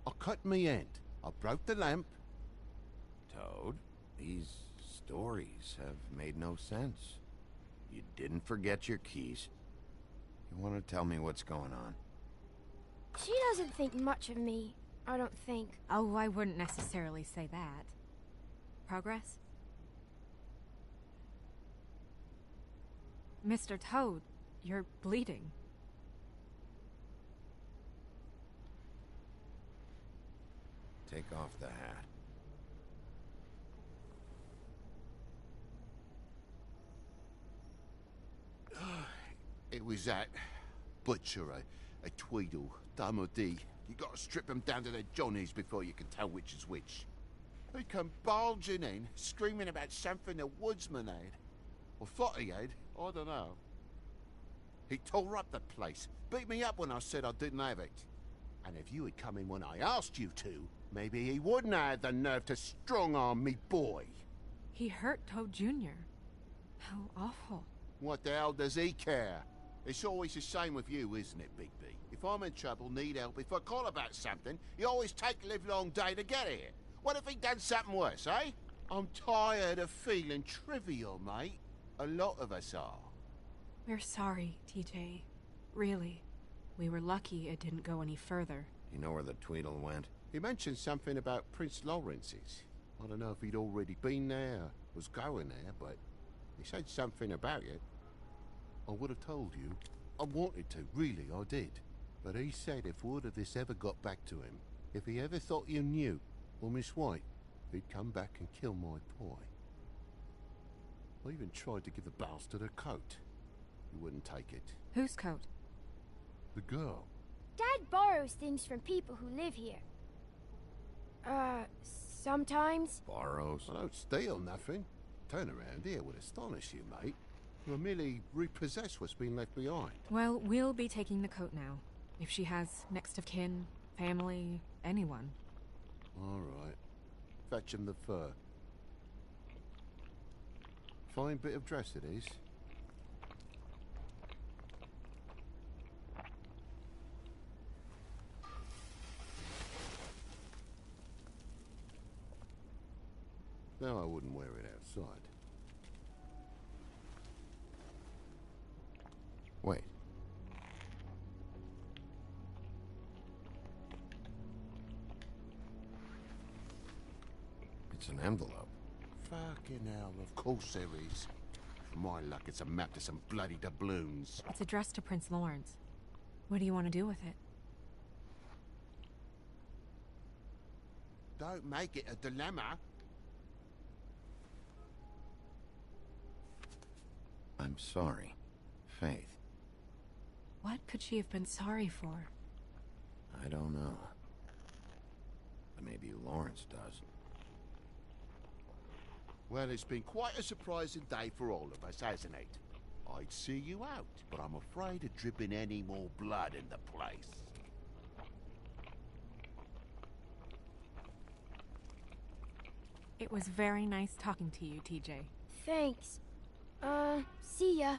I cut me end. I broke the lamp. Toad, these stories have made no sense. You didn't forget your keys. You want to tell me what's going on? She doesn't think much of me, I don't think. Oh, I wouldn't necessarily say that. Progress? Mr. Toad, you're bleeding. Take off the hat. It was that butcher, a Tweedle, Dumody. You gotta strip them down to their johnnies before you can tell which is which. He come bulging in, screaming about something the woodsman had. Or thought he had, I don't know. He tore up the place, beat me up when I said I didn't have it. And if you had come in when I asked you to, maybe he wouldn't have had the nerve to strong-arm me boy. He hurt Toad Jr. How awful. What the hell does he care? It's always the same with you, isn't it, Bigby? If I'm in trouble, need help, if I call about something, you always take a livelong day to get here. What if he done something worse, eh? I'm tired of feeling trivial, mate. A lot of us are. We're sorry, TJ. Really. We were lucky it didn't go any further. You know where the Tweedle went? He mentioned something about Prince Lawrence's. I don't know if he'd already been there, or was going there, but he said something about it. I would have told you. I wanted to, really, I did. But he said if word of this ever got back to him, if he ever thought you knew, or Miss White, he'd come back and kill my boy. I even tried to give the bastard a coat. He wouldn't take it. Whose coat? The girl. Dad borrows things from people who live here. Sometimes. Borrows? I don't steal nothing. Turn around here would astonish you, mate. You'll merely repossess what's been left behind. Well, we'll be taking the coat now. If she has next of kin, family, anyone. All right. Fetch him the fur. Fine bit of dress it is. No, I wouldn't wear it outside. Wait. It's an envelope. Fucking hell, of course there is. For my luck, it's a map to some bloody doubloons. It's addressed to Prince Lawrence. What do you want to do with it? Don't make it a dilemma. I'm sorry, Faith. What could she have been sorry for? I don't know. But maybe Lawrence does. Well, it's been quite a surprising day for all of us, hasn't it? I'd see you out, but I'm afraid of dripping any more blood in the place. It was very nice talking to you, TJ. Thanks. See ya.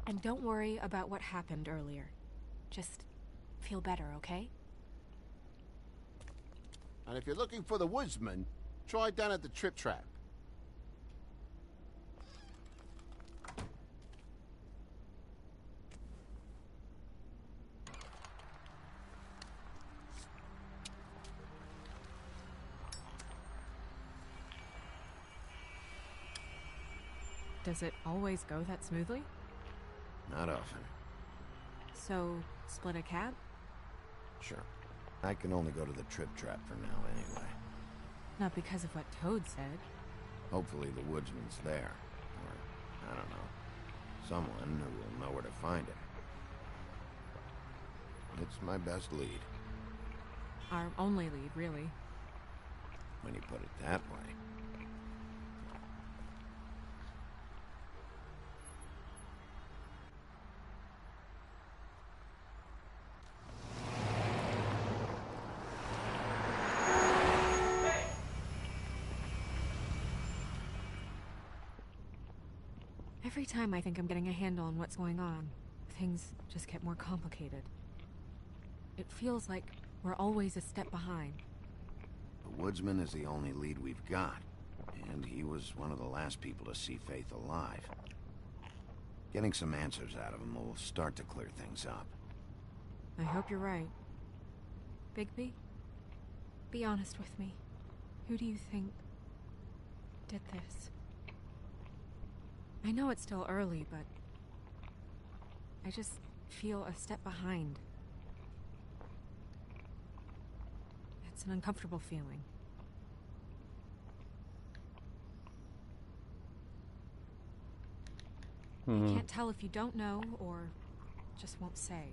And don't worry about what happened earlier. Just feel better, okay? And if you're looking for the woodsman, try down at the Trip Trap. Does it always go that smoothly? Not often. So, split a cab? Sure. I can only go to the Trip Trap for now anyway. Not because of what Toad said. Hopefully the woodsman's there. Or, I don't know. Someone who will know where to find him. It's my best lead. Our only lead, really. When you put it that way. Every time I think I'm getting a handle on what's going on, things just get more complicated. It feels like we're always a step behind. The woodsman is the only lead we've got, and he was one of the last people to see Faith alive. Getting some answers out of him will start to clear things up. I hope you're right. Bigby, be honest with me. Who do you think did this? I know it's still early, but I just feel a step behind. It's an uncomfortable feeling. I can't tell if you don't know or just won't say.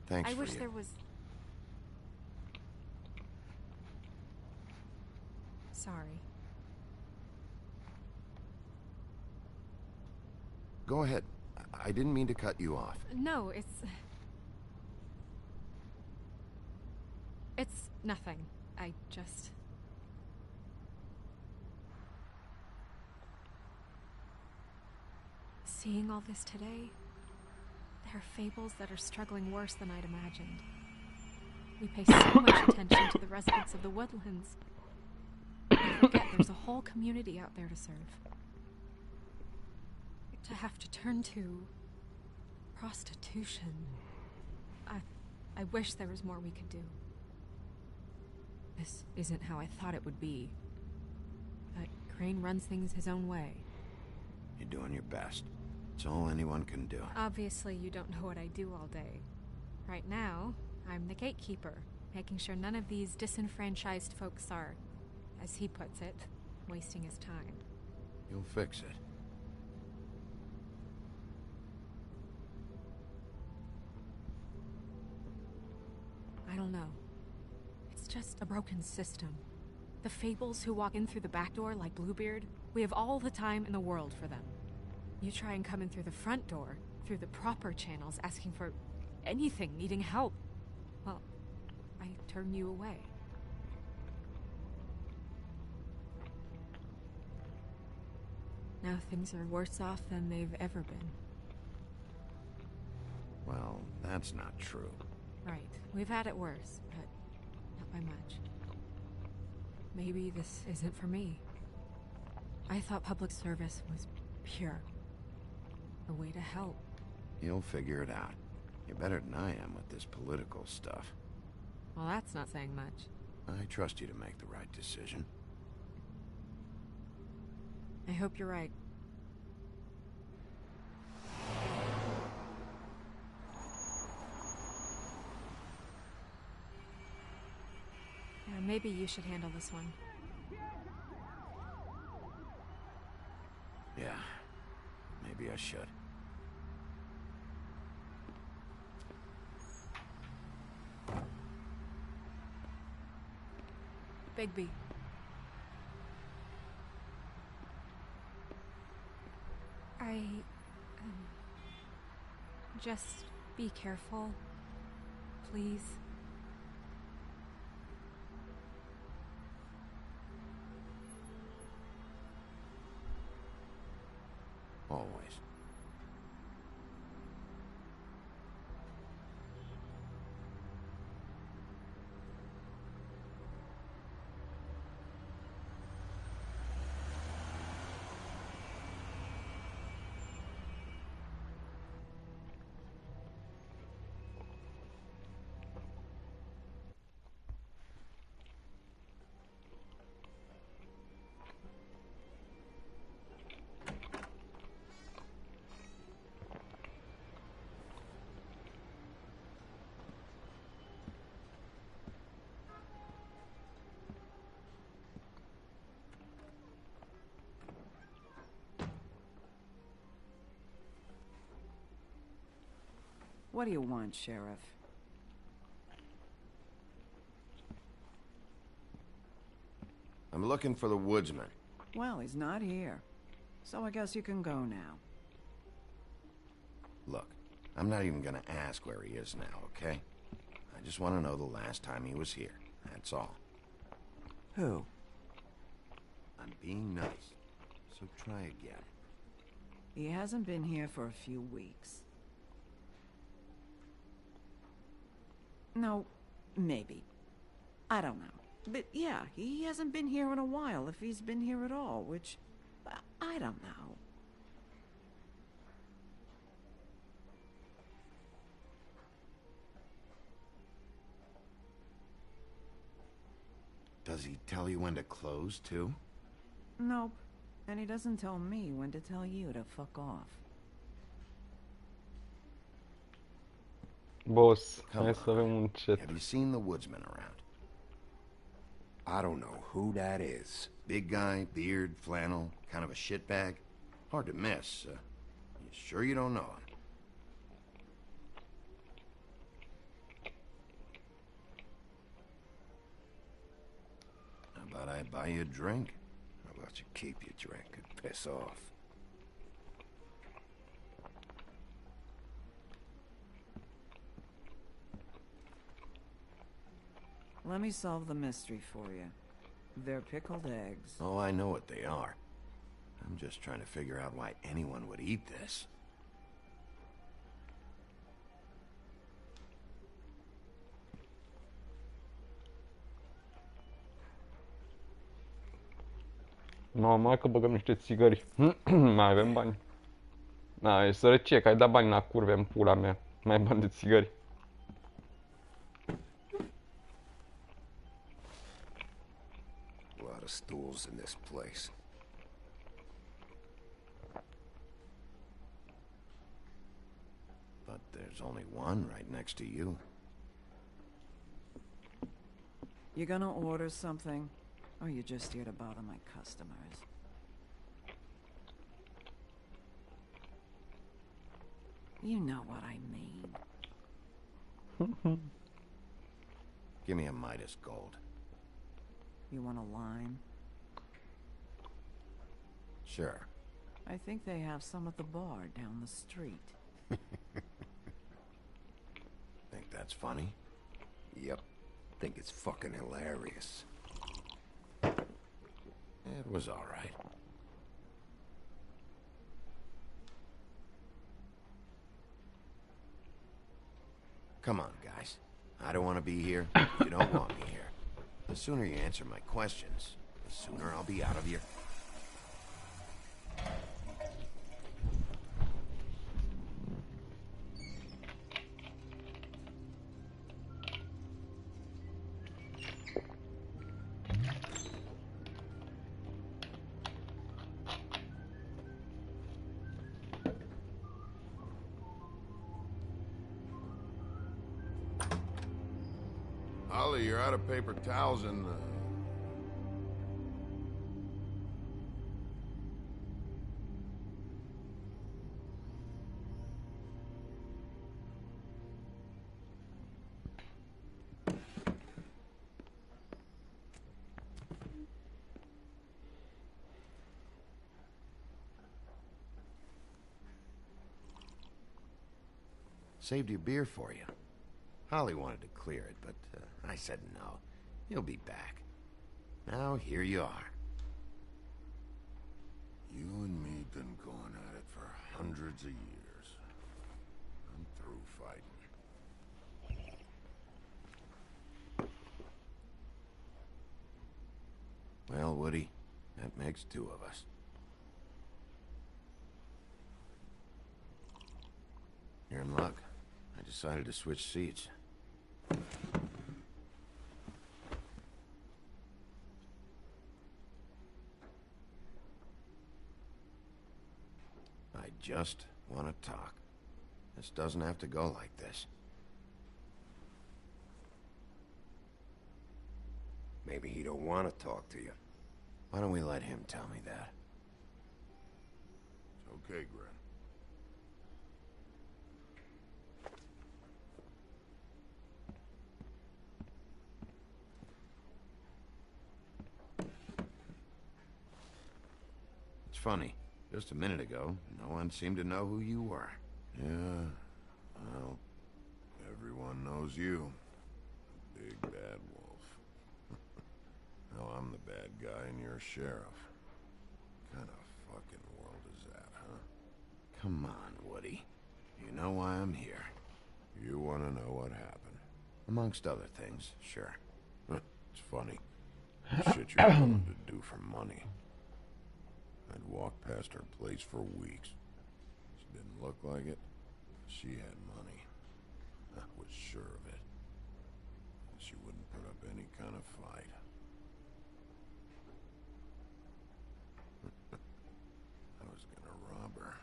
Thanks I for wish you. there was... Sorry. Go ahead. I didn't mean to cut you off. No, it's nothing. I just... Seeing all this today, there are fables that are struggling worse than I'd imagined. We pay so much attention to the residents of the woodlands. We forget there's a whole community out there to serve. To have to turn to prostitution. I wish there was more we could do. This isn't how I thought it would be. But Crane runs things his own way. You're doing your best. It's all anyone can do. Obviously, you don't know what I do all day. Right now, I'm the gatekeeper, making sure none of these disenfranchised folks are, as he puts it, wasting his time. You'll fix it. I don't know. It's just a broken system. The fables who walk in through the back door like Bluebeard, we have all the time in the world for them. You try and come in through the front door, through the proper channels, asking for anything, needing help. Well, I turn you away. Now things are worse off than they've ever been. Well, that's not true. Right. We've had it worse, but not by much. Maybe this isn't for me. I thought public service was pure. A way to help. You'll figure it out. You're better than I am with this political stuff. Well, that's not saying much. I trust you to make the right decision. I hope you're right. Yeah, maybe you should handle this one. Yeah, maybe I should. Bigby. Just be careful, please. Always. What do you want, Sheriff? I'm looking for the woodsman. Well, he's not here. So I guess you can go now. Look, I'm not even gonna ask where he is now, okay? I just want to know the last time he was here. That's all. Who? I'm being nice, so try again. He hasn't been here for a few weeks. No, maybe. I don't know. But yeah, he hasn't been here in a while, if he's been here at all, which... I don't know. Does he tell you when to close, too? Nope. And he doesn't tell me when to tell you to fuck off. Boss, Come hai să avem un on. chat. Have you seen the woodsman around? I don't know who that is. Big guy, beard, flannel, kind of a shitbag. Hard to miss. You sure you don't know him? How about I buy you a drink? How about you keep your drink and piss off? Let me solve the mystery for you. They're pickled eggs. Oh, I know what they are. I'm just trying to figure out why anyone would eat this. No, mai că băgăm niște țigări. Mai avem bani. Na, e sărăcie, că ai dat bani la curve în pula mea. Mai ai bani de țigări. A lot of stools in this place. But there's only one right next to you. You gonna order something? Or you just here to bother my customers? You know what I mean. Give me a Midas Gold. You want a lime? Sure. I think they have some at the bar down the street. Think that's funny? Yep. Think it's fucking hilarious. It was all right. Come on, guys. I don't want to be here. You don't want me here. The sooner you answer my questions, the sooner I'll be out of here. Ollie, you're out of paper towels and Saved your beer for you. Holly wanted to clear it, but I said no. He'll be back. Now here you are. you and me been going at it for hundreds of years. I'm through fighting. Well, Woody, that makes two of us. You're in luck. I decided to switch seats. I just want to talk. This doesn't have to go like this. Maybe he don't want to talk to you. Why don't we let him tell me that? It's okay, Gren. It's funny. Just a minute ago, no one seemed to know who you were. Yeah, Well, everyone knows you. Big bad wolf. Now I'm the bad guy and you're a sheriff. What kind of fucking world is that, huh? Come on, Woody. You know why I'm here. You want to know what happened? Amongst other things, sure. It's funny. The shit you're willing to do for money. I'd walked past her place for weeks. She didn't look like it. She had money. I was sure of it. She wouldn't put up any kind of fight. I was gonna rob her.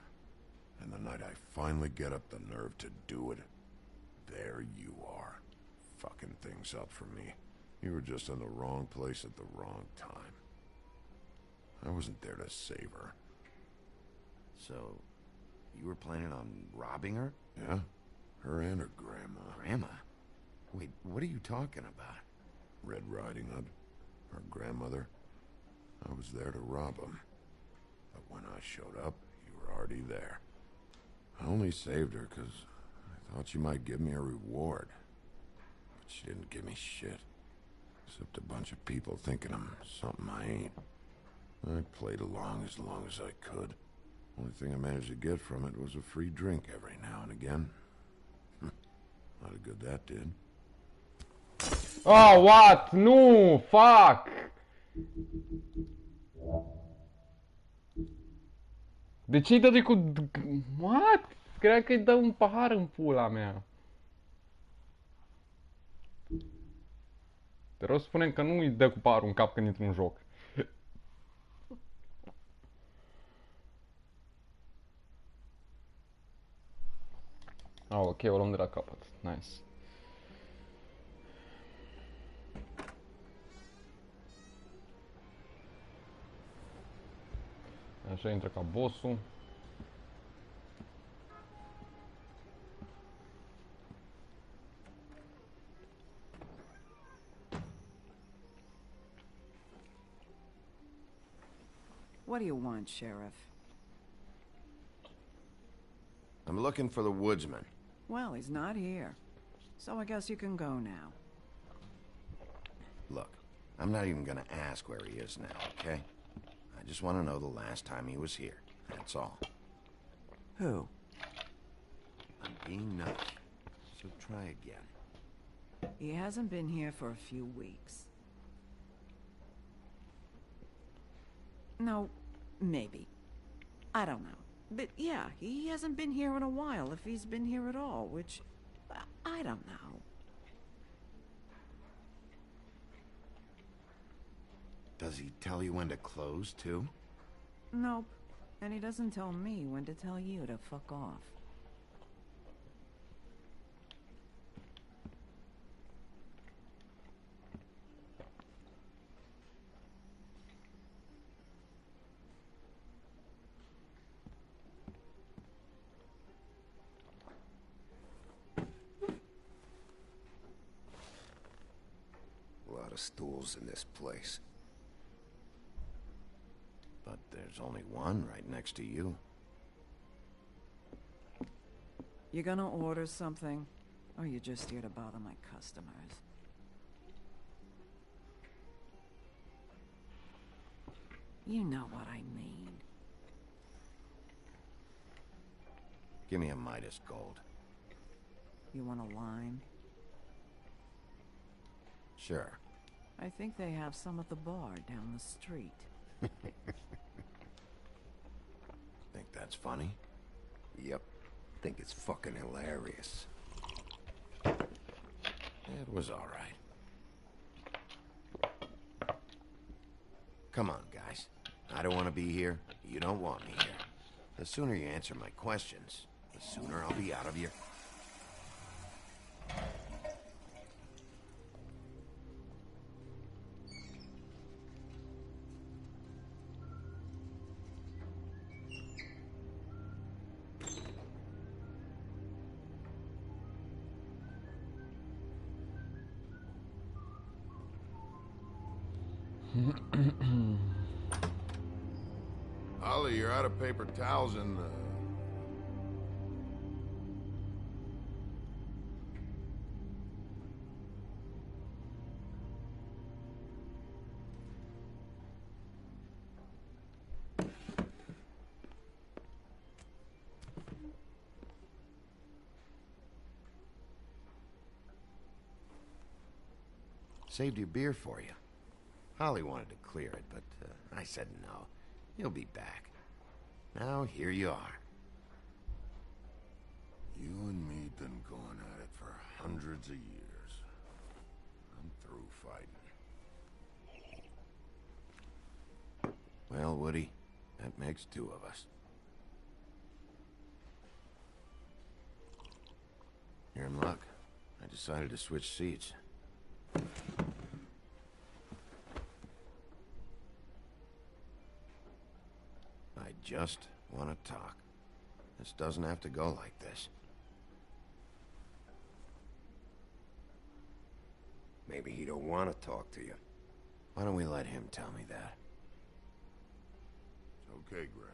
And the night I finally get up the nerve to do it, there you are, fucking things up for me. You were just in the wrong place at the wrong time. I wasn't there to save her. So, you were planning on robbing her? Yeah, her and her grandma. Grandma? Wait, what are you talking about? Red Riding Hood, her grandmother. I was there to rob them. But when I showed up, you were already there. I only saved her because I thought she might give me a reward. But she didn't give me shit. Except a bunch of people thinking I'm something I ain't. I played along as I could. Only thing I managed to get from it was a free drink every now and again. Not a good that did. Oh, what? Nu, fuck! De ce-i dă cu... What? Cred că-i dă un pahar în pula mea. Te rog, spune că nu îi dă cu paharul în cap când intri în joc. Ah, ok, o luăm de la capăt. Nice. Așa intră ca bossul. What do you want, Sheriff? I'm looking for the woodsman. Well, he's not here. So I guess you can go now. Look, I'm not even gonna ask where he is now, okay? I just want to know the last time he was here. That's all. Who? I'm being nice, so try again. He hasn't been here for a few weeks. No, maybe. I don't know. But yeah, he hasn't been here in a while, if he's been here at all, which... I don't know. Does he tell you when to close, too? Nope. And he doesn't tell me when to tell you to fuck off. A lot of stools in this place. But there's only one right next to you. You gonna order something? Or you just here to bother my customers? You know what I mean. Give me a Midas Gold. You want a lime? Sure. I think they have some at the bar down the street. Think that's funny? Yep. Think it's fucking hilarious. It was all right. Come on, guys. I don't want to be here. You don't want me here. The sooner you answer my questions, the sooner I'll be out of your... Ollie, you're out of paper towels and Saved your beer for you. Holly wanted to clear it, but I said no. He'll be back. Now here you are. You and me been going at it for hundreds of years. I'm through fighting. Well, Woody, that makes two of us. You're in luck. I decided to switch seats. I just want to talk. This doesn't have to go like this. Maybe he don't want to talk to you. Why don't we let him tell me that? It's okay, Graham.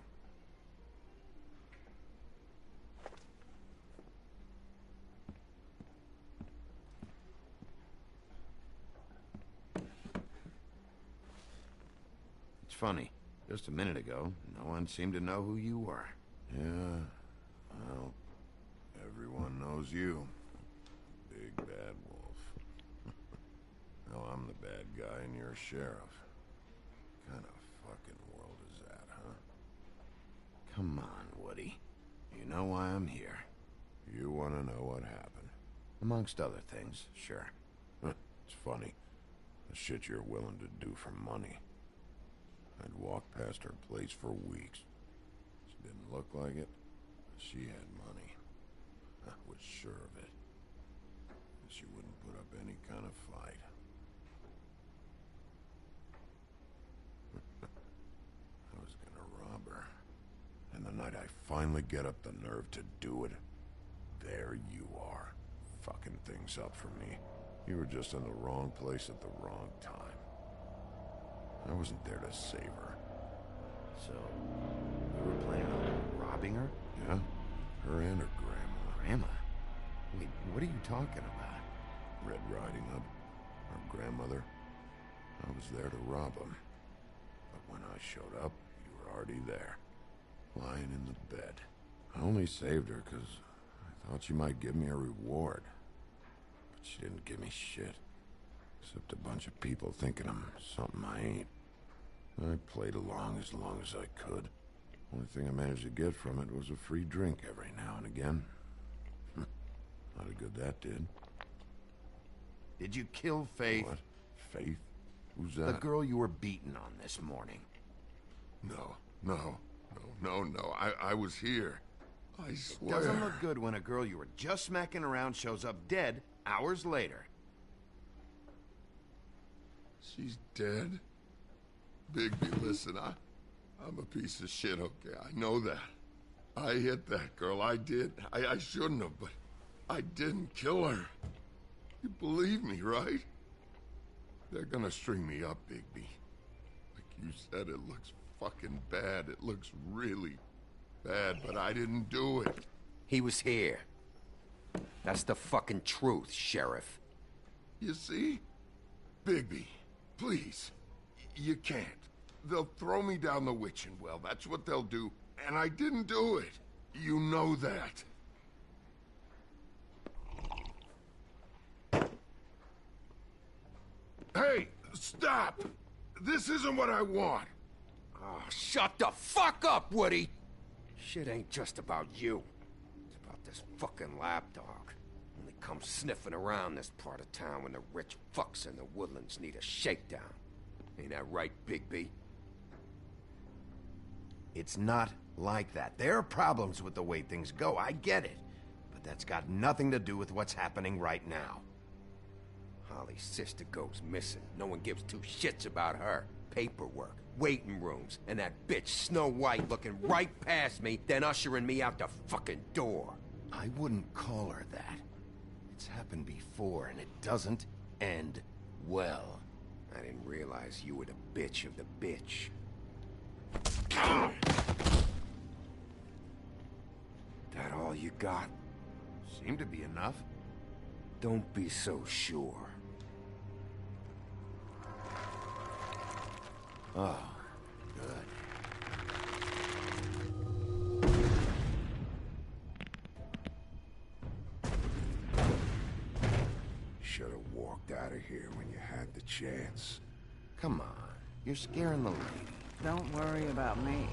It's funny. Just a minute ago, no one seemed to know who you were. Yeah, well, everyone knows you. Big bad wolf. Now I'm the bad guy and you're a sheriff. What kind of fucking world is that, huh? Come on, Woody. You know why I'm here. You want to know what happened? Amongst other things, sure. It's funny. The shit you're willing to do for money. I'd walk past her place for weeks. She didn't look like it, but she had money. I was sure of it. She wouldn't put up any kind of fight. I was gonna rob her. And the night I finally get up the nerve to do it, there you are, fucking things up for me. You were just in the wrong place at the wrong time. I wasn't there to save her. So, you were planning on robbing her? Yeah, her and her grandma. Grandma? Wait, what are you talking about? Red Riding Hood, her grandmother. I was there to rob them. But when I showed up, you were already there, lying in the bed. I only saved her because I thought she might give me a reward. But she didn't give me shit. Except a bunch of people thinking I'm something I ain't. I played along as I could. Only thing I managed to get from it was a free drink every now and again. Not a good that did. Did you kill Faith? What? Faith? Who's that? The girl you were beating on this morning. No. I was here. I swear. Doesn't look good when a girl you were just smacking around shows up dead hours later. She's dead? Bigby, listen, I'm a piece of shit, okay? I know that. I hit that girl, I did. I shouldn't have, but I didn't kill her. You believe me, right? They're gonna string me up, Bigby. Like you said, it looks fucking bad. It looks really bad, but I didn't do it. He was here. That's the fucking truth, Sheriff. You see? Bigby, please. You can't. They'll throw me down the witching well. That's what they'll do. And I didn't do it. You know that. Hey, stop! This isn't what I want. Oh, shut the fuck up, Woody! Shit ain't just about you. It's about this fucking lapdog. Only comes sniffing around this part of town when the rich fucks in the woodlands need a shakedown. Ain't that right, Bigby? It's not like that. There are problems with the way things go, I get it. But that's got nothing to do with what's happening right now. Holly's sister goes missing. No one gives two shits about her. Paperwork, waiting rooms, and that bitch Snow White looking right past me, then ushering me out the fucking door. I wouldn't call her that. It's happened before, and it doesn't end well. I didn't realize you were the bitch of the bitch. That all you got? Seemed to be enough. Don't be so sure. Oh, good. Should have walked fucked out of here when you had the chance. Come on, you're scaring the lady. Don't worry about me.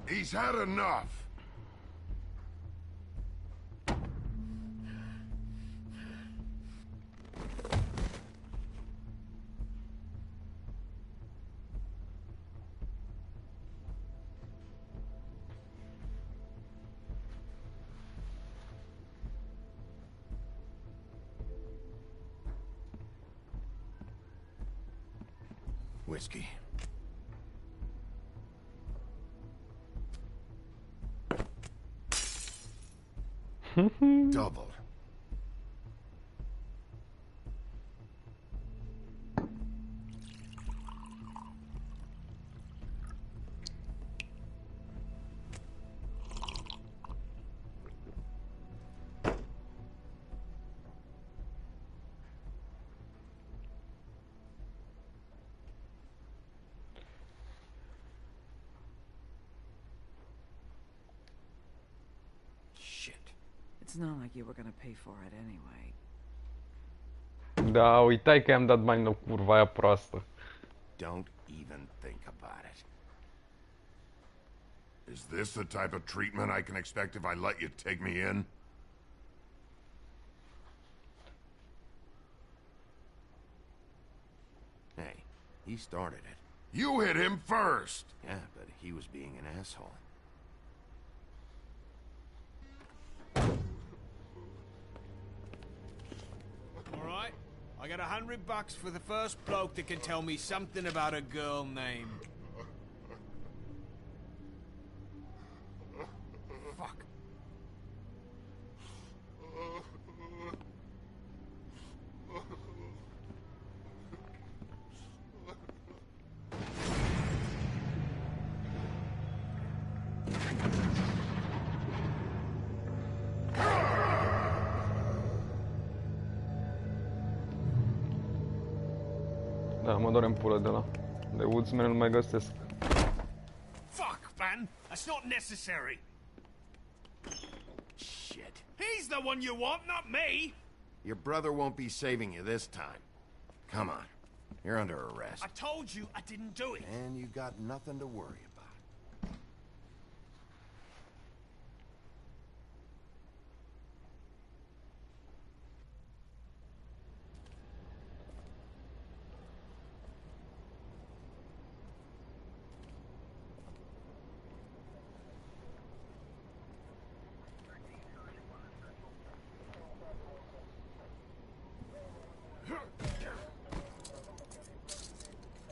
He's had enough. Whiskey. Double. It's not like you were gonna pay for it anyway. Da, uitai că i-am dat bani la curva aia proastă. Don't even think about it. Is this the type of treatment I can expect if I let you take me in? Hey, he started it. You hit him first! Yeah, but he was being an asshole. Alright, I got $100 for the first bloke that can tell me something about a girl named... Fuck. Da, mă doare în pulă de woodsman, nu mai găsesc. Fuck, man! That's not necessary! Shit. He's the one you want, not me! Your brother won't be saving you this time. Come on. You're under arrest. I told you I didn't do it! And you got nothing to worry about.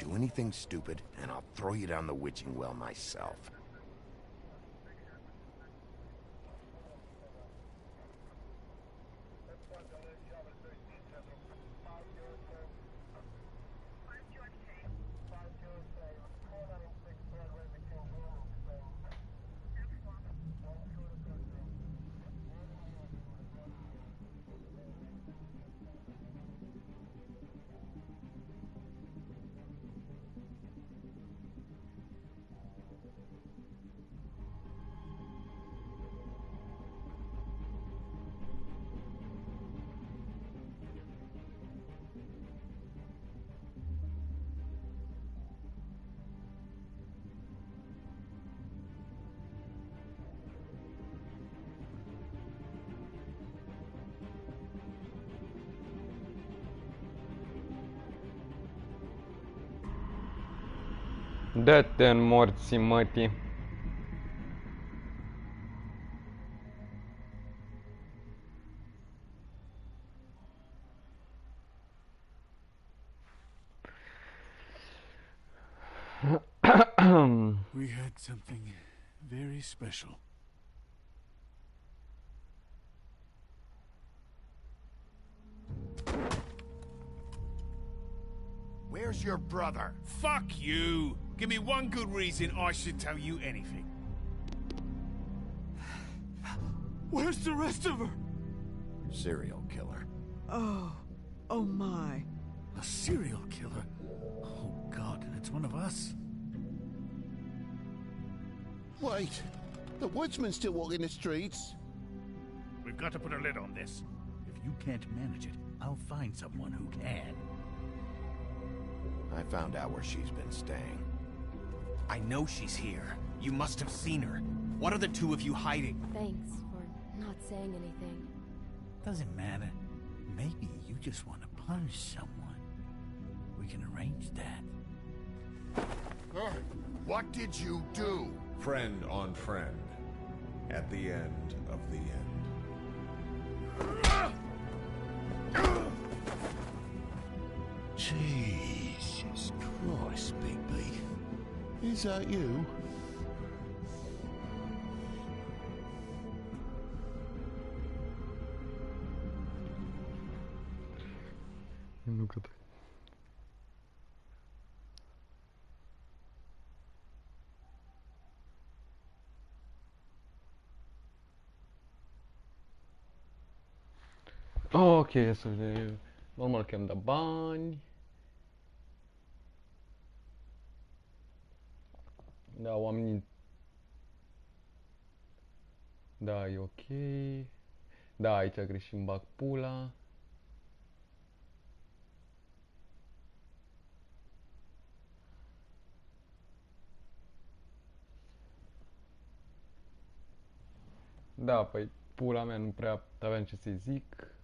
Do anything stupid, and I'll throw you down the witching well myself. Dă-te în morții mătii. We had something very special. Where's your brother? Fuck you! Give me one good reason I should tell you anything. Where's the rest of her? Serial killer. Oh my. A serial killer? Oh God, it's one of us. Wait, the woodsman's still walking the streets. We've got to put a lid on this. If you can't manage it, I'll find someone who can. I found out where she's been staying. I know she's here. You must have seen her. What are the two of you hiding? Thanks for not saying anything. Doesn't matter. Maybe you just want to punish someone. We can arrange that. What did you do? Friend on friend. At the end of the end. Jesus Christ, Bigby. Is that you? Nu cred. Ok, să vedem. Normal că am dat bani. Da, oamenii... Da, e ok. Da, aici greșit, îmi bag pula. Da, păi pula mea nu prea aveam ce să-i zic.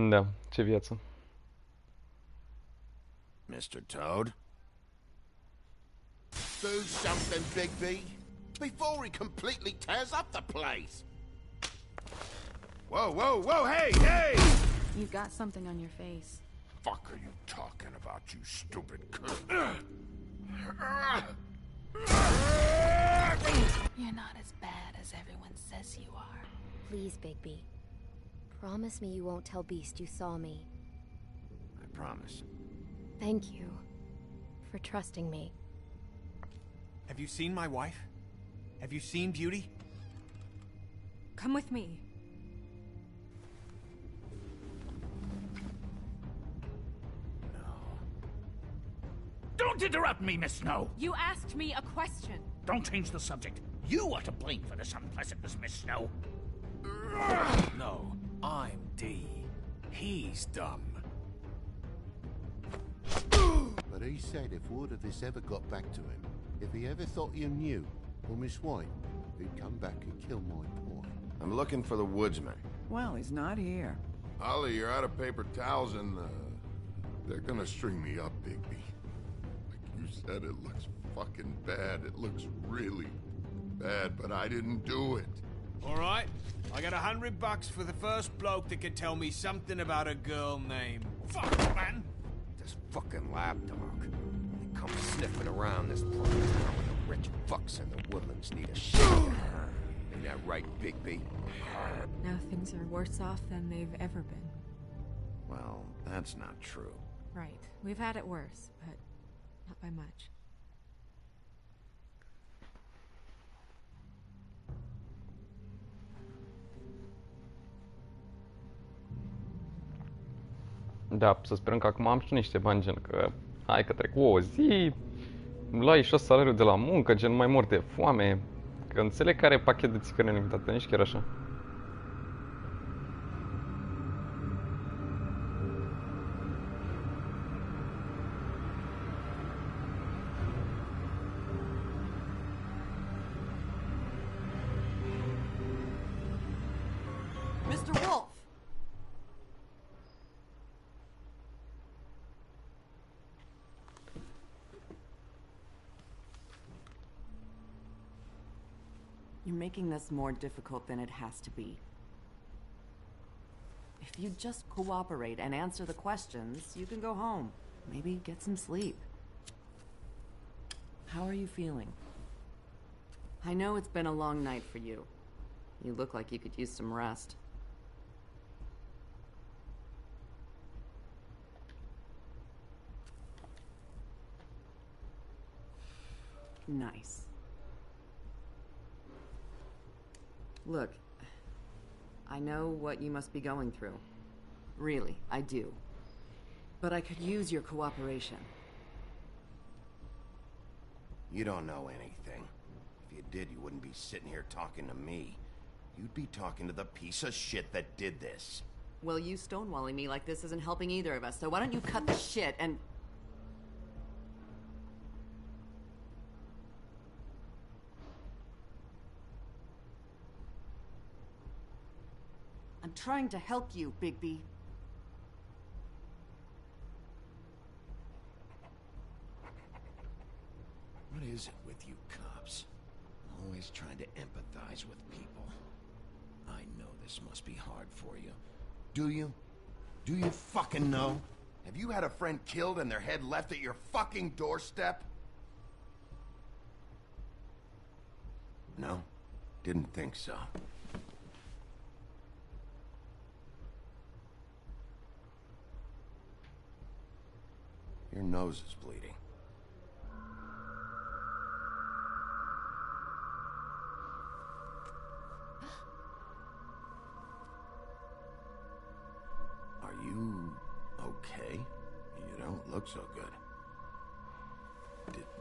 Da, ce viață. Mr. Toad? Do something, Bigby, before he completely tears up the place. Whoa, whoa, whoa, hey, hey! You've got something on your face. Fuck are you talking about, you stupid You're not as bad as everyone says you are. Please, Bigby. Promise me you won't tell Beast you saw me. I promise. Thank you for trusting me. Have you seen my wife? Have you seen Beauty? Come with me. Don't Don't interrupt me, Miss Snow! You asked me a question. Don't change the subject. You are to blame for this unpleasantness, Miss Snow. No, I'm D. He's dumb. But he said if word of this ever got back to him, if he ever thought you knew, or Miss White, he'd come back and kill my boy. I'm looking for the woodsman. Well, he's not here. Ollie, you're out of paper towels and, they're gonna string me up, Bigby. Like you said, it looks fucking bad. It looks really bad, but I didn't do it. All right, I got $100 for the first bloke that can tell me something about a girl named... Fuck, man! This fucking lapdog. They come sniffing around this part of town when the rich fucks in the woodlands need a shit. Ain't that right, Bigby? Now things are worse off than they've ever been. Well, that's not true. Right. We've had it worse, but not by much. Da, să sperăm că acum am și niște bani, gen că hai că trec o zi, îmi luai și salariul de la muncă, gen mai mor de foame, că înțeleg că are pachet de țigări nelimitate, nici chiar așa. Mr. Wolf! You're making this more difficult than it has to be. If you just cooperate and answer the questions, you can go home. Maybe get some sleep. How are you feeling? I know it's been a long night for you. You look like you could use some rest. Nice. Look, I know what you must be going through. Really, I do. But I could use your cooperation. You don't know anything. If you did, you wouldn't be sitting here talking to me. You'd be talking to the piece of shit that did this. Well, you stonewalling me like this isn't helping either of us, so why don't you cut the shit and... I'm trying to help you, Bigby. What is it with you cops? Always trying to empathize with people. I know this must be hard for you. Do you? Do you fucking know? Have you had a friend killed and their head left at your fucking doorstep? No? Didn't think so. Your nose is bleeding. Are you okay? You don't look so good.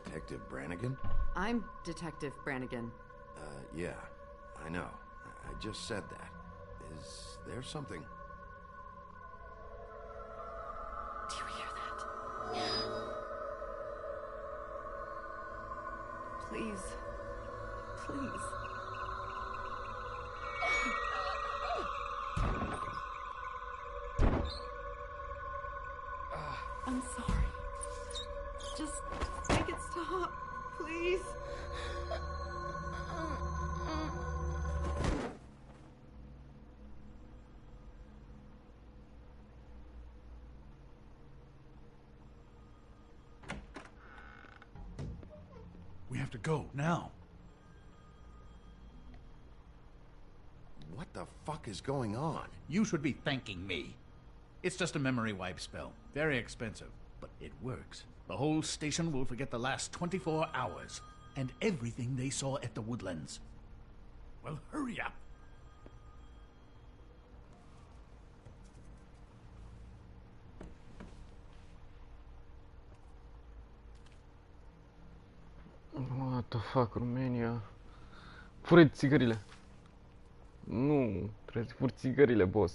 Detective Brannigan? I'm Detective Brannigan. Yeah, I know. I just said that. Is there something... Do you hear that? Please. Please. I'm sorry. Just make it stop, please. We have to go, now. What the fuck is going on? You should be thanking me. It's just a memory wipe spell. Very expensive, but it works. The whole station will forget the last 24 hours and everything they saw at the Woodlands. Well, hurry up. What the fuck, Romania? Fură țigările. Nu, trebuie să furi țigările, boss.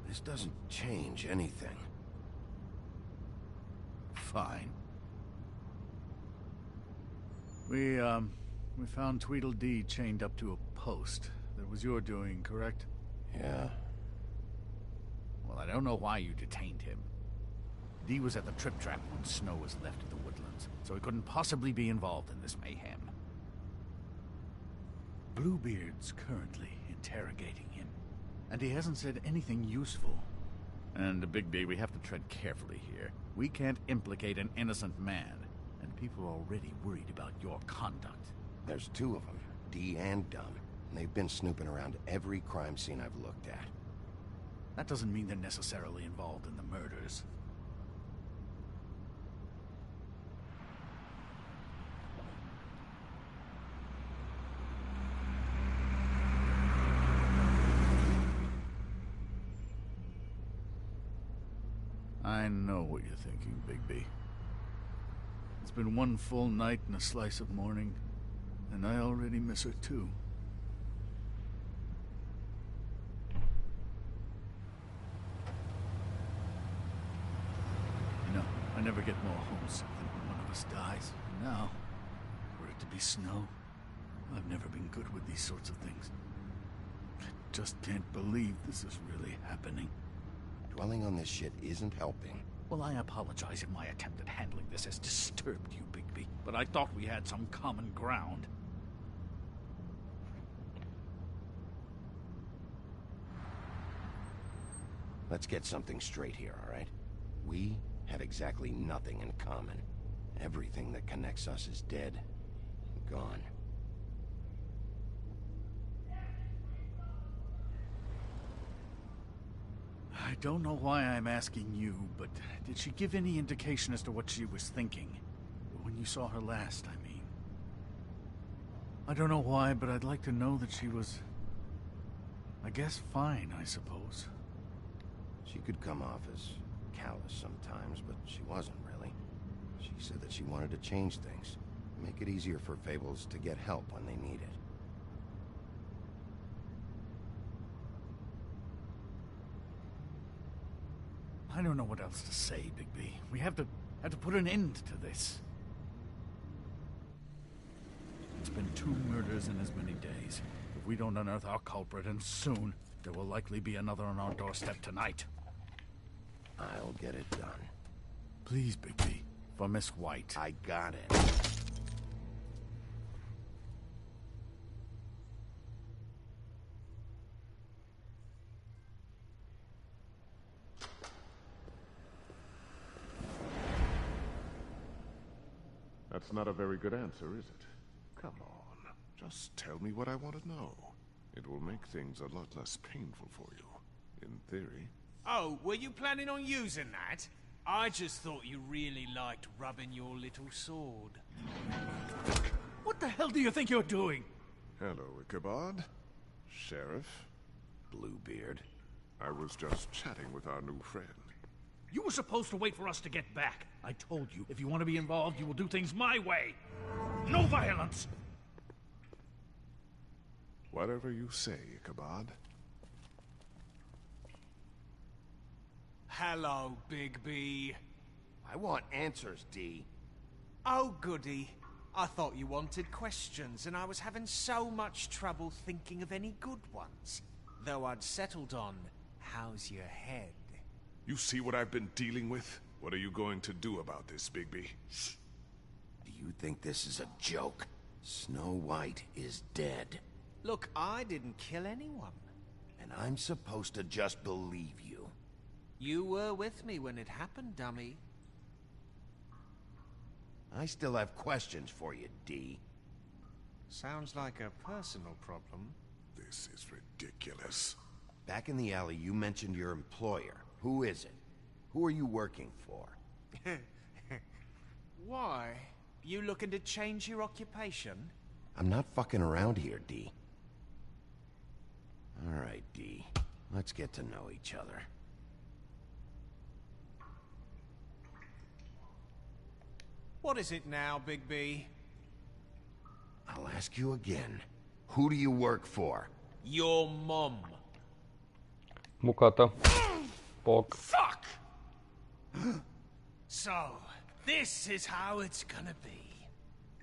This doesn't change anything. Fine. We found Tweedledee chained up to a post. That was your doing, correct? Yeah. Well, I don't know why you detained him. Dee was at the Trip Trap when Snow was left at the Woodlands, so he couldn't possibly be involved in this mayhem. Bluebeard's currently interrogating him, and he hasn't said anything useful. And, Bigby, we have to tread carefully here. We can't implicate an innocent man, and people are already worried about your conduct. There's two of them, Dee and Dunn, and they've been snooping around every crime scene I've looked at. That doesn't mean they're necessarily involved in the murders. I know what you're thinking, Bigby. It's been one full night and a slice of morning, and I already miss her too. You know, I never get more homesick than when one of us dies. And now, for it to be Snow, I've never been good with these sorts of things. I just can't believe this is really happening. Dwelling on this shit isn't helping. Well, I apologize if my attempt at handling this has disturbed you, Bigby, but I thought we had some common ground. Let's get something straight here, all right? We have exactly nothing in common. Everything that connects us is dead, gone. I don't know why I'm asking you, but did she give any indication as to what she was thinking? When you saw her last, I mean. I don't know why, but I'd like to know that she was, I guess, fine, I suppose. She could come off as callous sometimes, but she wasn't really. She said that she wanted to change things, make it easier for Fables to get help when they need it. I don't know what else to say, Bigby. We have to put an end to this. It's been 2 murders in as many days. If we don't unearth our culprit, and soon, there will likely be another on our doorstep tonight. I'll get it done. Please, Bigby. For Miss White. I got it. That's not a very good answer, is it? Come on. Just tell me what I want to know. It will make things a lot less painful for you. In theory. Oh, were you planning on using that? I just thought you really liked rubbing your little sword. What the hell do you think you're doing? Hello, Ichabod. Sheriff. Bluebeard. I was just chatting with our new friend. You were supposed to wait for us to get back. I told you, if you want to be involved, you will do things my way. No violence! Whatever you say, Ichabod. Hello, Big B. I want answers, Dee. Oh, goody. I thought you wanted questions, and I was having so much trouble thinking of any good ones. Though I'd settled on, how's your head? You see what I've been dealing with? What are you going to do about this, Bigby? Shh. Do you think this is a joke? Snow White is dead. Look, I didn't kill anyone. And I'm supposed to just believe you. You were with me when it happened, dummy. I still have questions for you, D. Sounds like a personal problem. This is ridiculous. Back in the alley, you mentioned your employer. Who is it? Who are you working for? Why? You looking to change your occupation? I'm not fucking around here, D. All right, D. Let's get to know each other. What is it now, Big B? I'll ask you again. Who do you work for? Your mom. Bucată. Poc. Fuck! So, this is how it's gonna be.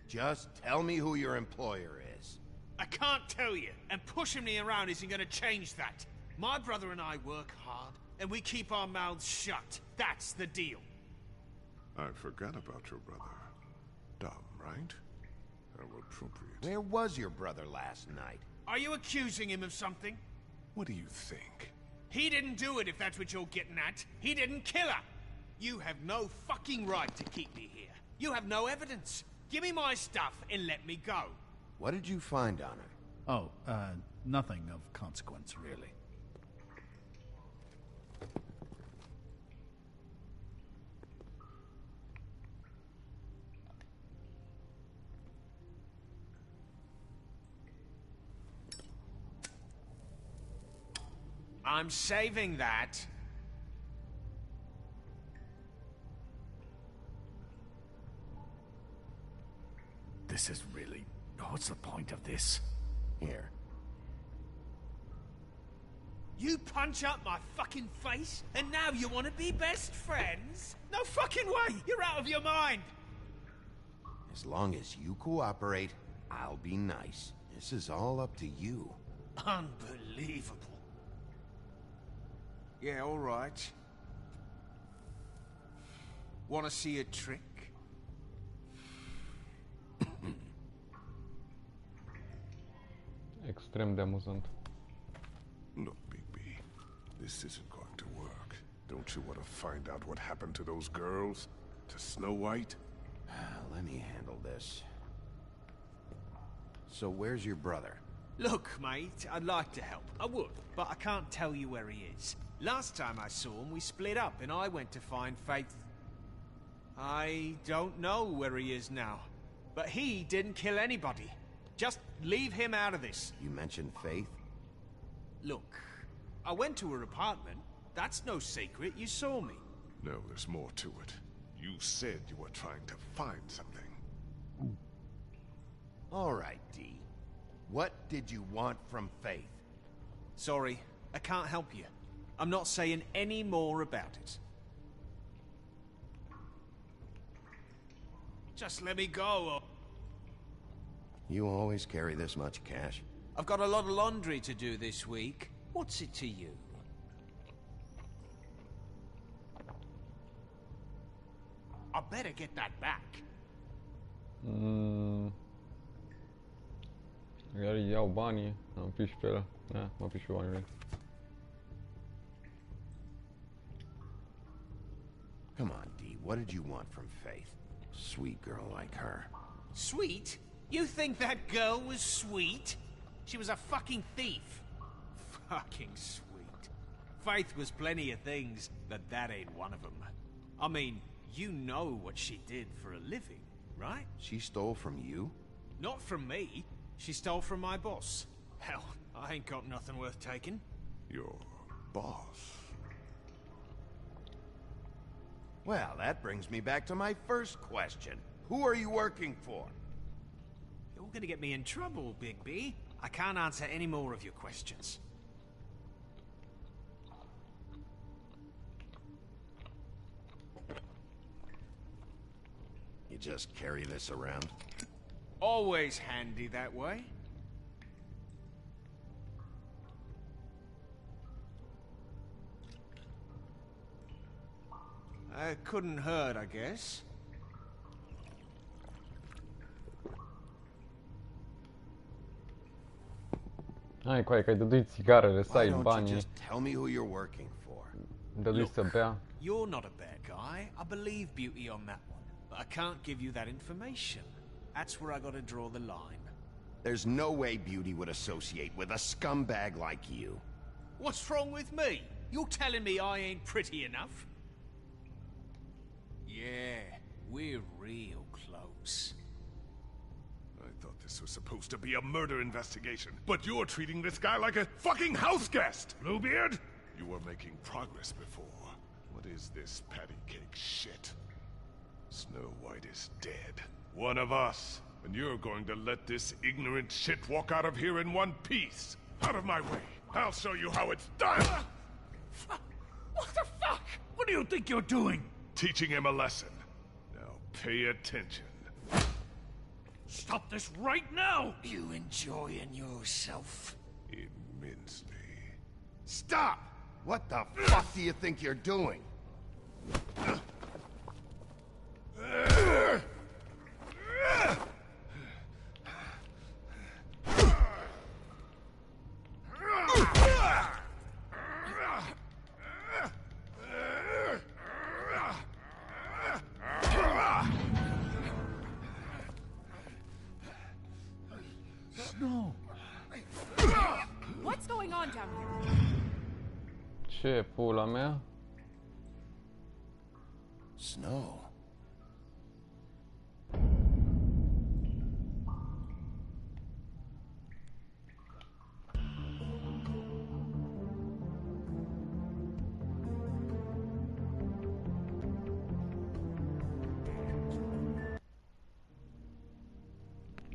Just tell me who your employer is. I can't tell you, and pushing me around isn't gonna change that. My brother and I work hard, and we keep our mouths shut. That's the deal. I forgot about your brother. Dumb, right? How appropriate. Where was your brother last night? Are you accusing him of something? What do you think? He didn't do it, if that's what you're getting at. He didn't kill her. You have no fucking right to keep me here. You have no evidence. Give me my stuff and let me go. What did you find on her? Oh, nothing of consequence, really. I'm saving that. This is really... What's the point of this? Here. You punch up my fucking face, and now you want to be best friends? No fucking way! You're out of your mind! As long as you cooperate, I'll be nice. This is all up to you. Unbelievable. Yeah, all right. Want to see a trick? Extrem de amuzant. Look, Big B, this isn't going to work. Don't you want to find out what happened to those girls? To Snow White? Let me handle this. So where's your brother? Look, mate, I'd like to help. I would, but I can't tell you where he is. Last time I saw him, we split up, and I went to find Faith. I don't know where he is now, but he didn't kill anybody. Just leave him out of this. You mentioned Faith? Look, I went to her apartment. That's no secret. You saw me. No, there's more to it. You said you were trying to find something. All right, D. What did you want from Faith? Sorry, I can't help you. I'm not saying any more about it. Just let me go, or... You always carry this much cash? I've got a lot of laundry to do this week. What's it to you? I better get that back. Iar iau banii, am piși pe el. Da, mă piși pe banii. Come on, D. What did you want from Faith? Sweet girl like her. Sweet? You think that girl was sweet? She was a fucking thief. Fucking sweet. Faith was plenty of things, but that ain't one of them. I mean, you know what she did for a living, right? She stole from you? Not from me. She stole from my boss. Hell, I ain't got nothing worth taking. Your boss? Well, that brings me back to my first question. Who are you working for? You're gonna get me in trouble, Big B. I can't answer any more of your questions. You just carry this around? Always handy that way. Couldn't hurt, I guess. Hai, coaie, că ai dăduit țigarele, să Why ai don't you banii. just tell me who you're working for? Dădui să bea. You're not a bad guy. I believe Beauty on that one. But I can't give you that information. That's where I gotta draw the line. There's no way Beauty would associate with a scumbag like you. What's wrong with me? You're telling me I ain't pretty enough? Yeah, we're real close. I thought this was supposed to be a murder investigation, but you're treating this guy like a fucking house guest! Bluebeard? You were making progress before. What is this patty cake shit? Snow White is dead. One of us. And you're going to let this ignorant shit walk out of here in one piece. Out of my way. I'll show you how it's done! What the fuck? What do you think you're doing? Teaching him a lesson. Now pay attention. Stop this right now! You enjoying yourself? Immensely. Stop! What the fuck do you think you're doing? No. What's going on down here? Ce pula mea? Snow.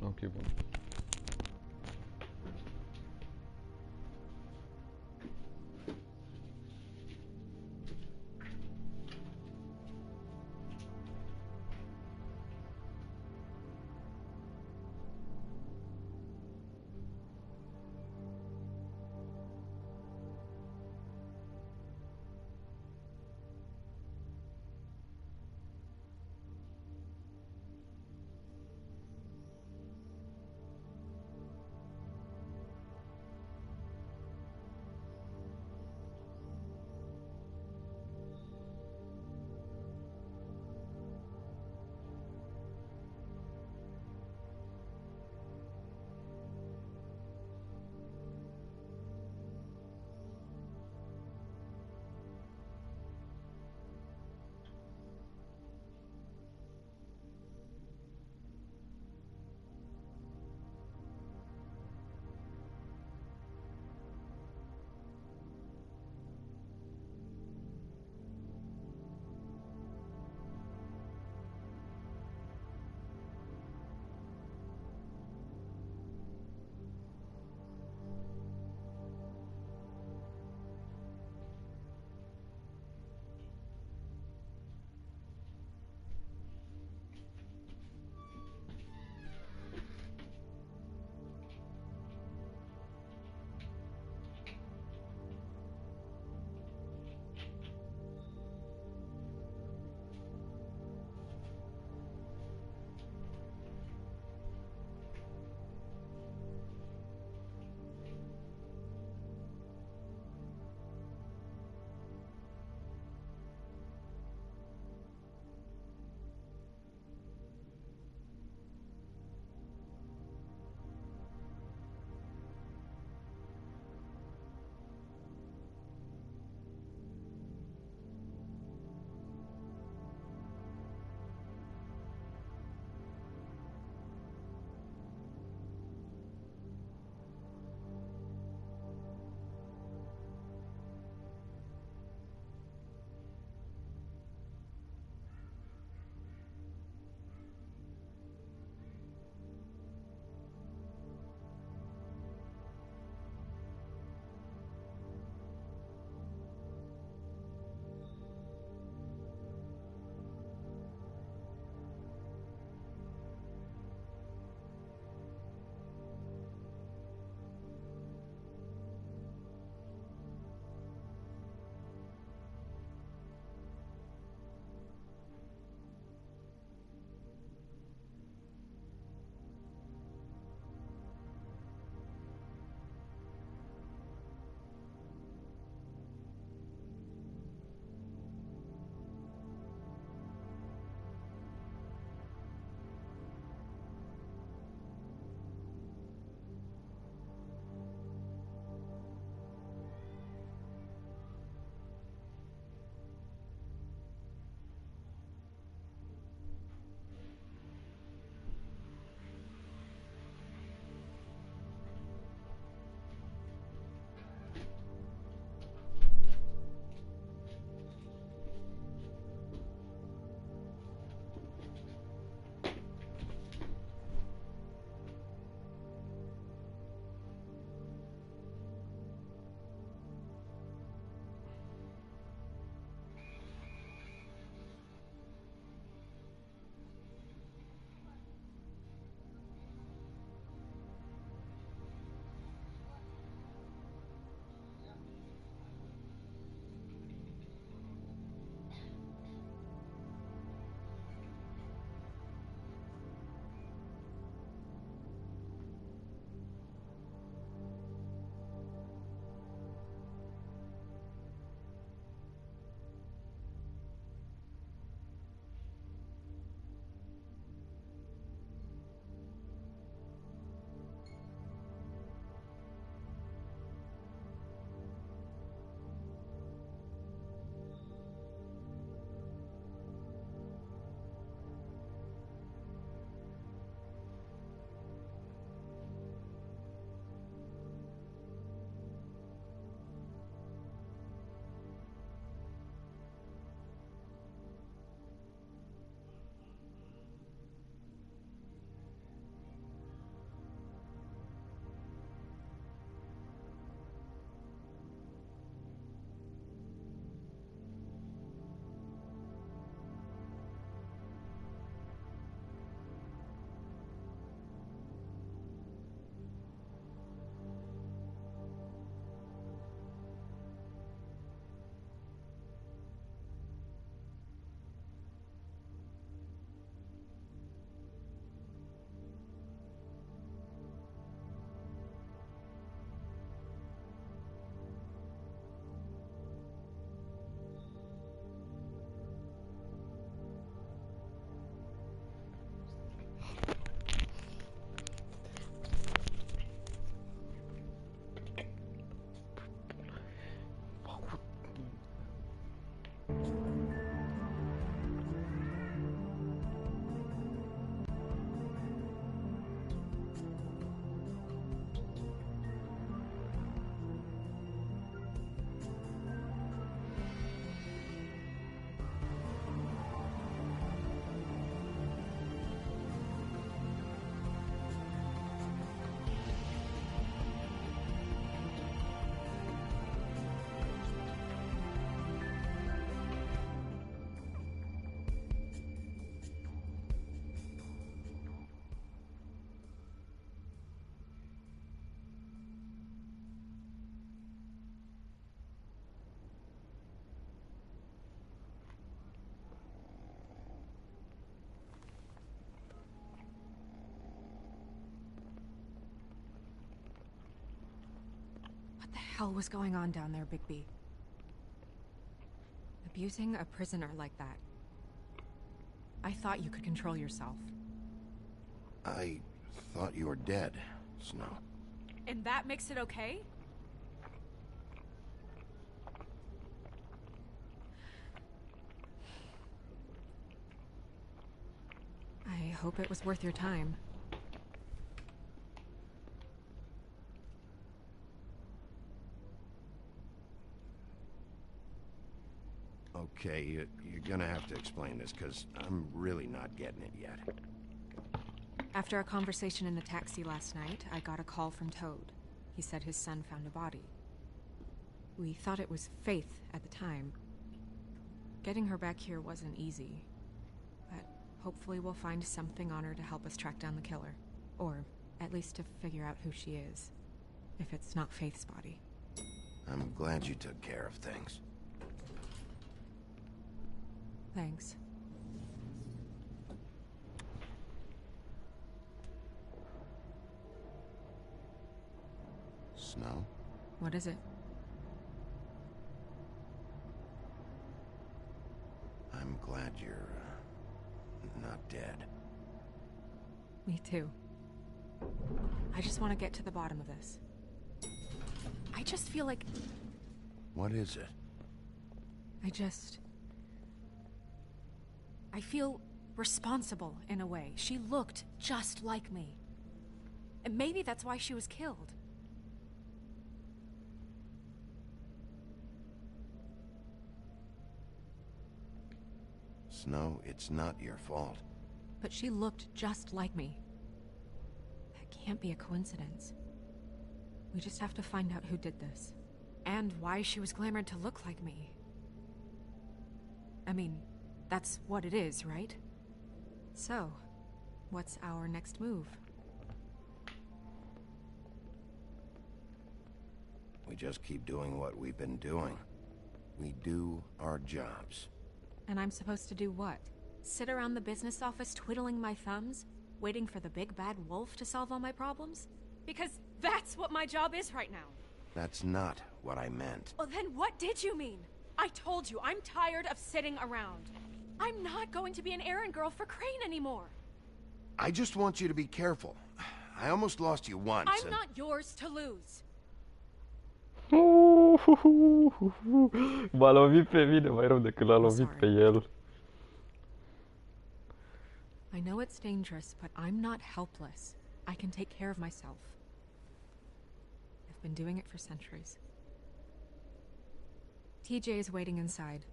Ok, bun. hell was going on down there, Bigby? Abusing a prisoner like that. I thought you could control yourself. I thought you were dead, Snow. And that makes it okay? I hope it was worth your time. Okay, you're gonna have to explain this, because I'm really not getting it yet. After a conversation in the taxi last night, I got a call from Toad. He said his son found a body. We thought it was Faith at the time. Getting her back here wasn't easy, but hopefully we'll find something on her to help us track down the killer. Or at least to figure out who she is, if it's not Faith's body. I'm glad you took care of things. Thanks. Snow? What is it? I'm glad you're not dead. Me too. I just want to get to the bottom of this. I just feel like... What is it? I feel responsible in a way. She looked just like me. And maybe that's why she was killed. Snow, it's not your fault. But she looked just like me. That can't be a coincidence. We just have to find out who did this. And why she was glamored to look like me. I mean, that's what it is, right? So, what's our next move? We just keep doing what we've been doing. We do our jobs. And I'm supposed to do what? Sit around the business office twiddling my thumbs, waiting for the big bad wolf to solve all my problems? Because that's what my job is right now. That's not what I meant. Well, then what did you mean? I told you, I'm tired of sitting around. I'm not going to be an errand girl for Crane anymore. I just want you to be careful. I almost lost you once. I'm not yours to lose. M-a lovit pe mine mai rău decât l-a lovit pe el. I know it's dangerous, but I'm not helpless. I can take care of myself. I've been doing it for centuries. TJ is waiting inside.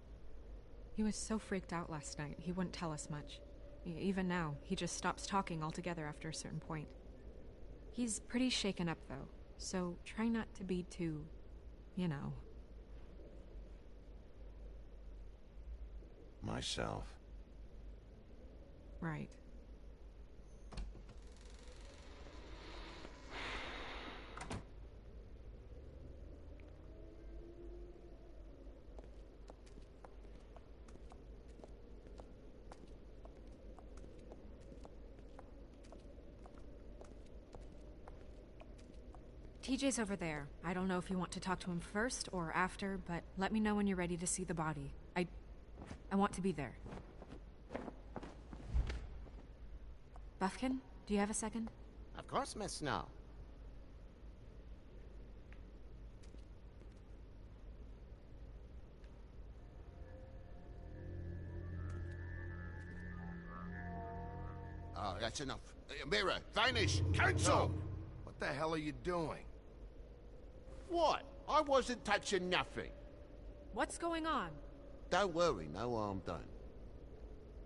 He was so freaked out last night, he wouldn't tell us much. Even now, he just stops talking altogether after a certain point. He's pretty shaken up, though, so try not to be too, you know. Myself. Right. TJ's over there. I don't know if you want to talk to him first or after, but let me know when you're ready to see the body. I want to be there. Buffkin, do you have a second? Of course, Miss Snow. Oh, that's enough. Mirror, vanish, cancel! What the hell are you doing? What? I wasn't touching nothing. What's going on? Don't worry, no harm done.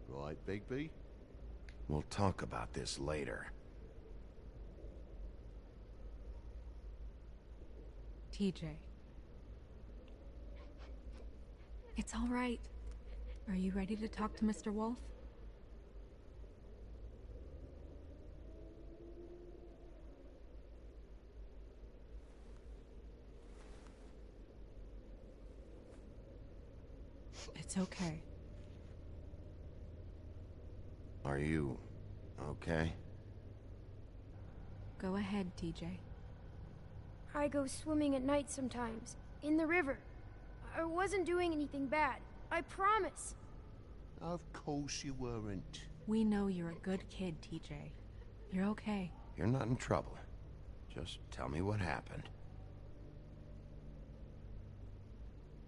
Right, Bigby? We'll talk about this later. TJ. It's all right. Are you ready to talk to Mr. Wolf? It's okay. Are you okay? Go ahead, TJ. I go swimming at night sometimes, in the river. I wasn't doing anything bad. I promise. Of course you weren't. We know you're a good kid, TJ. You're okay. You're not in trouble. Just tell me what happened.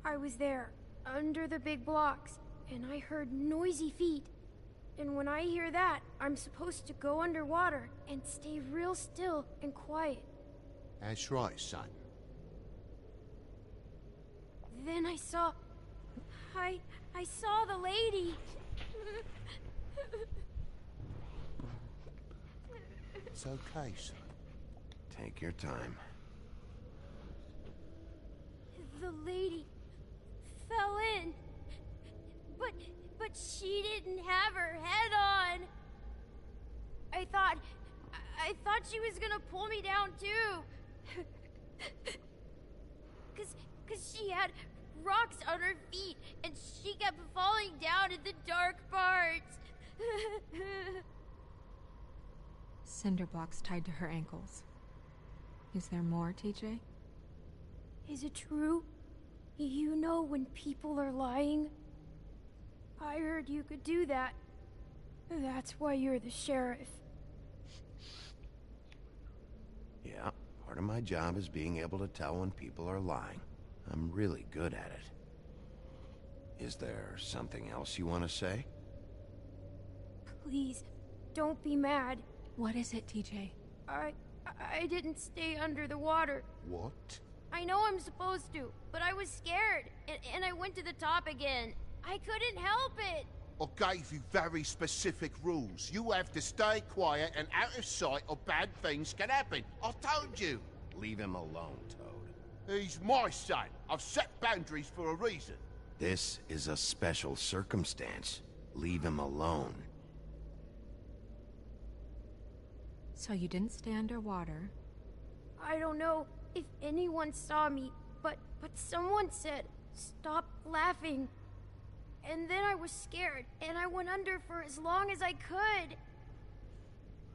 I was there, under the big blocks, and I heard noisy feet. And when I hear that, I'm supposed to go underwater and stay real still and quiet. That's right, son. Then I saw the lady. It's okay, son. Take your time. The lady fell in. But she didn't have her head on. I thought she was gonna pull me down too. Cause she had rocks on her feet and she kept falling down in the dark parts. Cinder blocks tied to her ankles. Is there more, TJ? Is it true? You know when people are lying? I heard you could do that. That's why you're the sheriff. Yeah, part of my job is being able to tell when people are lying. I'm really good at it. Is there something else you want to say? Please, don't be mad. What is it, TJ? I didn't stay under the water. What? I know I'm supposed to, but I was scared, and I went to the top again. I couldn't help it. I gave you very specific rules. You have to stay quiet and out of sight or bad things can happen. I told you. Leave him alone, Toad. He's my son. I've set boundaries for a reason. This is a special circumstance. Leave him alone. So you didn't stay underwater? I don't know if anyone saw me, but someone said, "Stop laughing." And then I was scared, and I went under for as long as I could.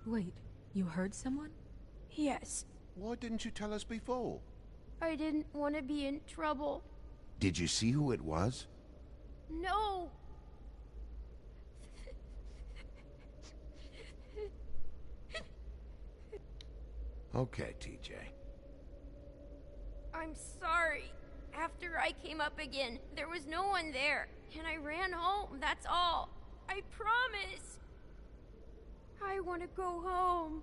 Wait, you heard someone? Yes. Why didn't you tell us before? I didn't want to be in trouble. Did you see who it was? No. Okay, TJ. I'm sorry. After I came up again, there was no one there, and I ran home, that's all. I promise. I want to go home.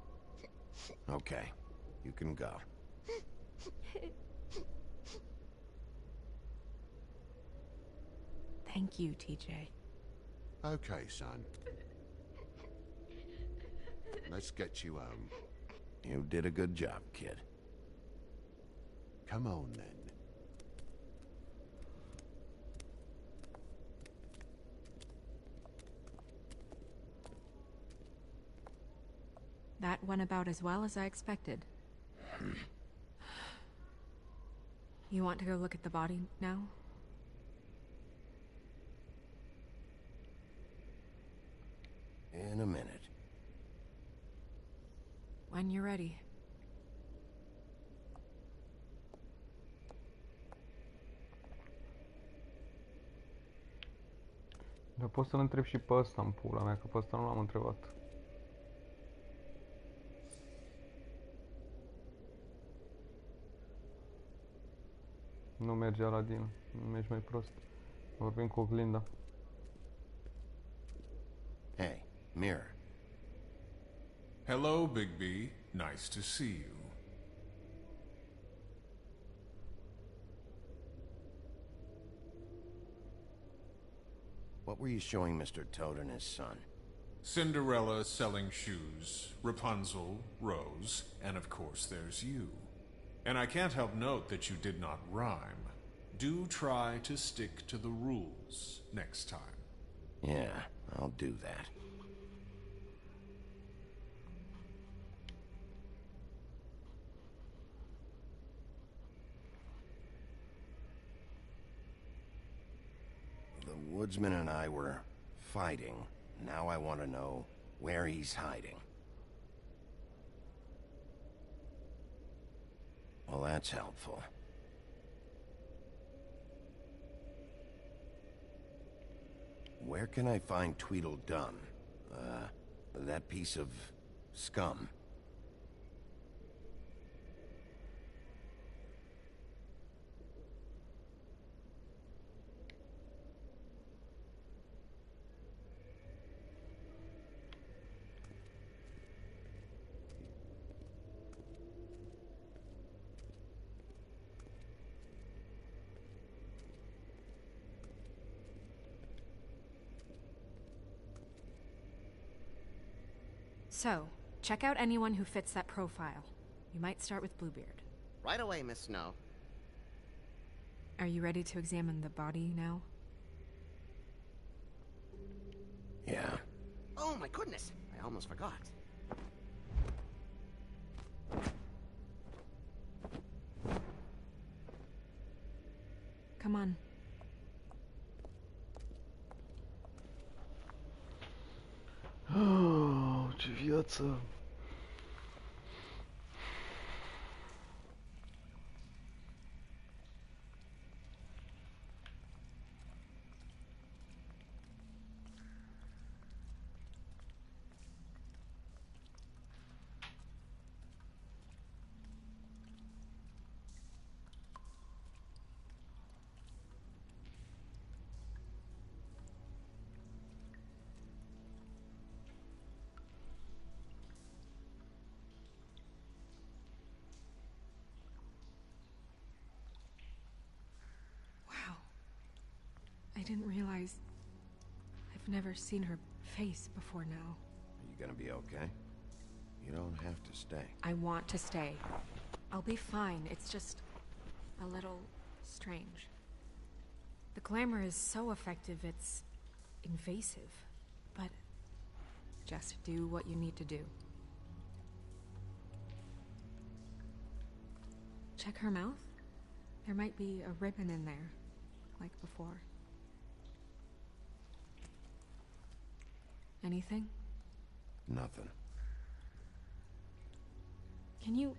Okay, you can go. Thank you, TJ. Okay, son. Let's get you home. You did a good job, kid. Come on, then. That went about as well as I expected. You want to go look at the body now? In a minute. When you're ready. Dar pot să-l întreb și pe ăsta în pula mea, că pe ăsta nu l-am întrebat. Nu merge Aladin, nu mergi mai prost. Vorbim cu oglinda. Hey, Mirror. Hello, Big B. Nice to see you. What were you showing Mr. Toad and his son? Cinderella selling shoes, Rapunzel, Rose, and of course there's you. And I can't help note that you did not rhyme. Do try to stick to the rules next time. Yeah, I'll do that. The woodsman and I were fighting. Now I want to know where he's hiding. Well, that's helpful. Where can I find Tweedledum? That piece of scum. So, check out anyone who fits that profile. You might start with Bluebeard. Right away, Miss Snow. Are you ready to examine the body now? Yeah. Oh my goodness, I almost forgot. Come on. Oh, ce viață! I didn't realize... I've never seen her face before now. Are you gonna be okay? You don't have to stay. I want to stay. I'll be fine. It's just... a little... strange. The glamour is so effective, it's... invasive. But... just do what you need to do. Check her mouth. There might be a ribbon in there, like before. Anything? Nothing. Can you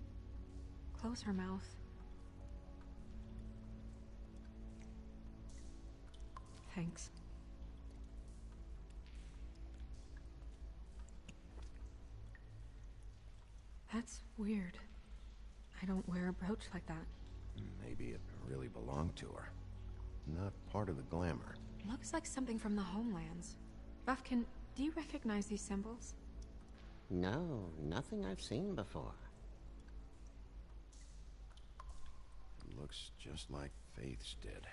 close her mouth? Thanks. That's weird. I don't wear a brooch like that. Maybe it really belonged to her. Not part of the glamour. Looks like something from the homelands. Buffkin, do you recognize these symbols? No, nothing I've seen before. Looks just like Faith's did.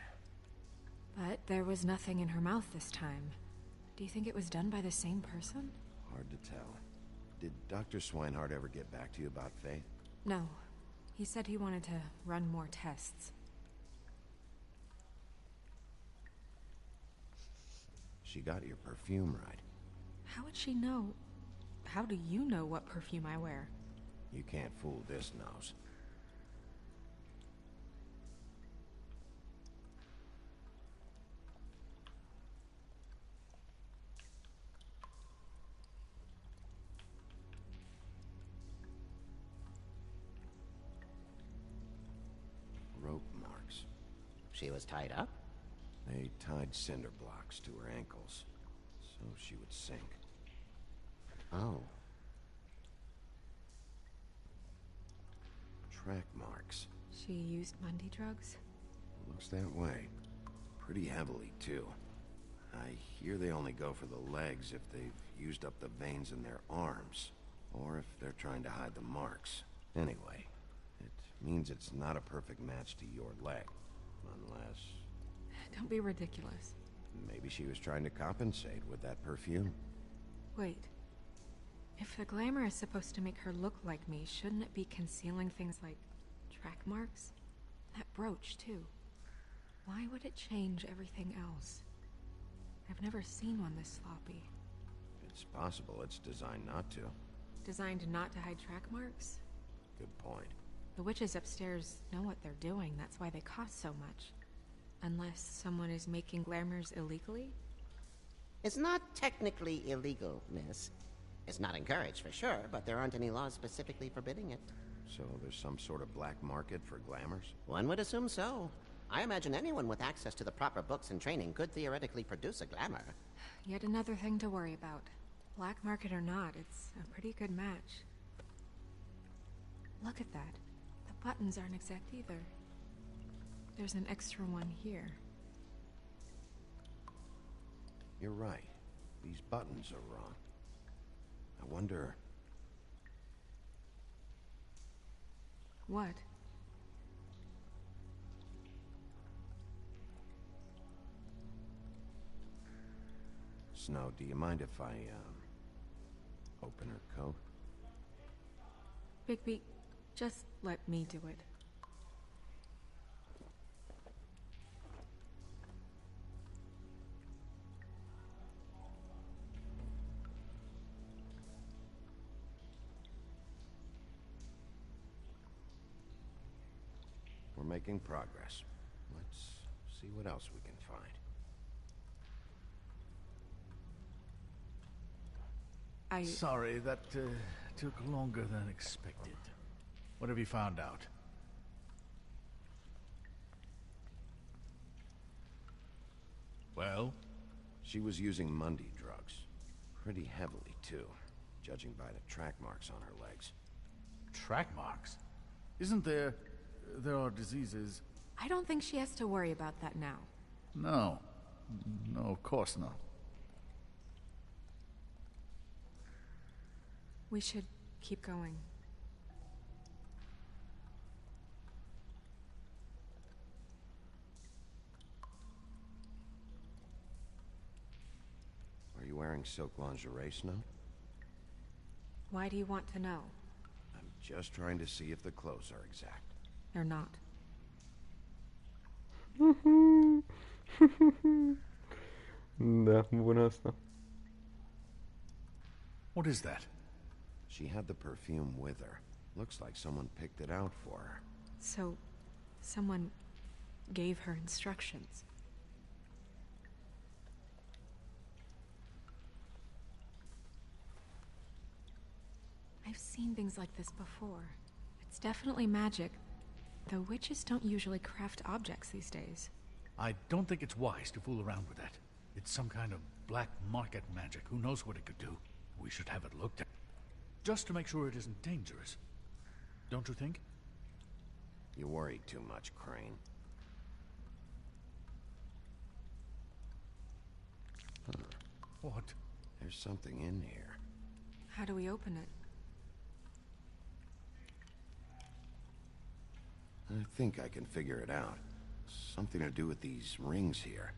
But there was nothing in her mouth this time. Do you think it was done by the same person? Hard to tell. Did Dr. Swinehart ever get back to you about Faith? No. He said he wanted to run more tests. She got your perfume right. How would she know? How do you know what perfume I wear? You can't fool this nose. Rope marks. She was tied up? They tied cinder blocks to her ankles, so she would sink. Oh. Track marks. She used Mundy drugs? Looks that way. Pretty heavily, too. I hear they only go for the legs if they've used up the veins in their arms, or if they're trying to hide the marks. Anyway, it means it's not a perfect match to your leg, unless... Don't be ridiculous. Maybe she was trying to compensate with that perfume. Wait. If the glamour is supposed to make her look like me, shouldn't it be concealing things like track marks? That brooch, too. Why would it change everything else? I've never seen one this sloppy. It's possible it's designed not to. Designed not to hide track marks? Good point. The witches upstairs know what they're doing, that's why they cost so much. Unless someone is making glamours illegally? It's not technically illegal, miss. It's not encouraged for sure, but there aren't any laws specifically forbidding it. So there's some sort of black market for glamours? One would assume so. I imagine anyone with access to the proper books and training could theoretically produce a glamour. Yet another thing to worry about. Black market or not, it's a pretty good match. Look at that. The buttons aren't exact either. There's an extra one here. You're right. These buttons are wrong. I wonder... What? Snow, do you mind if I, open her coat? Bigby, just let me do it. We're making progress. Let's see what else we can find. Sorry, that took longer than expected. What have you found out? Well? She was using Mundy drugs. Pretty heavily, too, judging by the track marks on her legs. Track marks? Isn't there... there are diseases... I don't think she has to worry about that now. No. No, of course not. We should keep going. Are you wearing silk lingerie, Snow? Why do you want to know? I'm just trying to see if the clothes are exact. They're not. Da, bună asta. What is that? She had the perfume with her. Looks like someone picked it out for her. So, someone gave her instructions. I've seen things like this before. It's definitely magic, though witches don't usually craft objects these days. I don't think it's wise to fool around with that. It's some kind of black market magic. Who knows what it could do? We should have it looked at. Just to make sure it isn't dangerous. Don't you think? You worry too much, Crane. Huh. What? There's something in here. How do we open it? I think I can figure it out. Something to do with these rings here.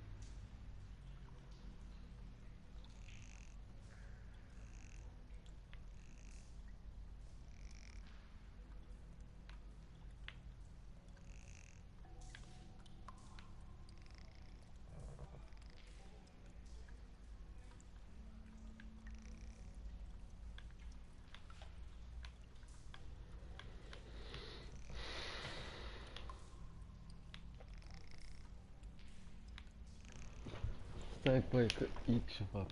Stai, băi, că e ceva.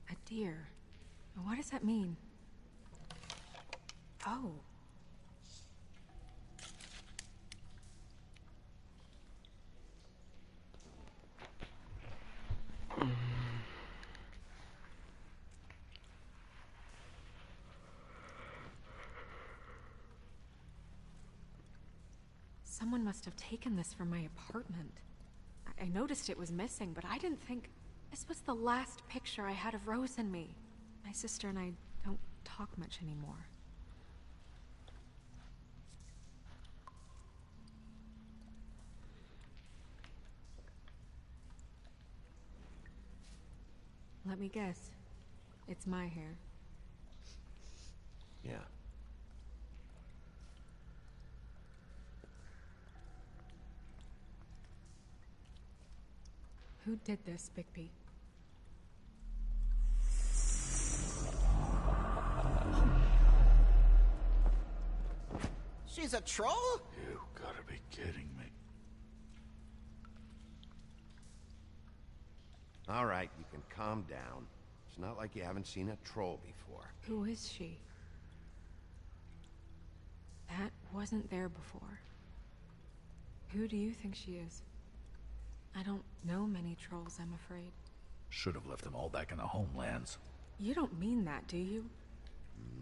A deer. What does that mean? Oh. Someone must have taken this from my apartment. I noticed it was missing, but I didn't think... This was the last picture I had of Rose and me. My sister and I don't talk much anymore. Let me guess. It's my hair. Yeah. Who did this, Bigby? She's a troll? You gotta be kidding me. All right, you can calm down. It's not like you haven't seen a troll before. Who is she? That wasn't there before. Who do you think she is? I don't know many trolls, I'm afraid. Should have left them all back in the homelands. You don't mean that, do you?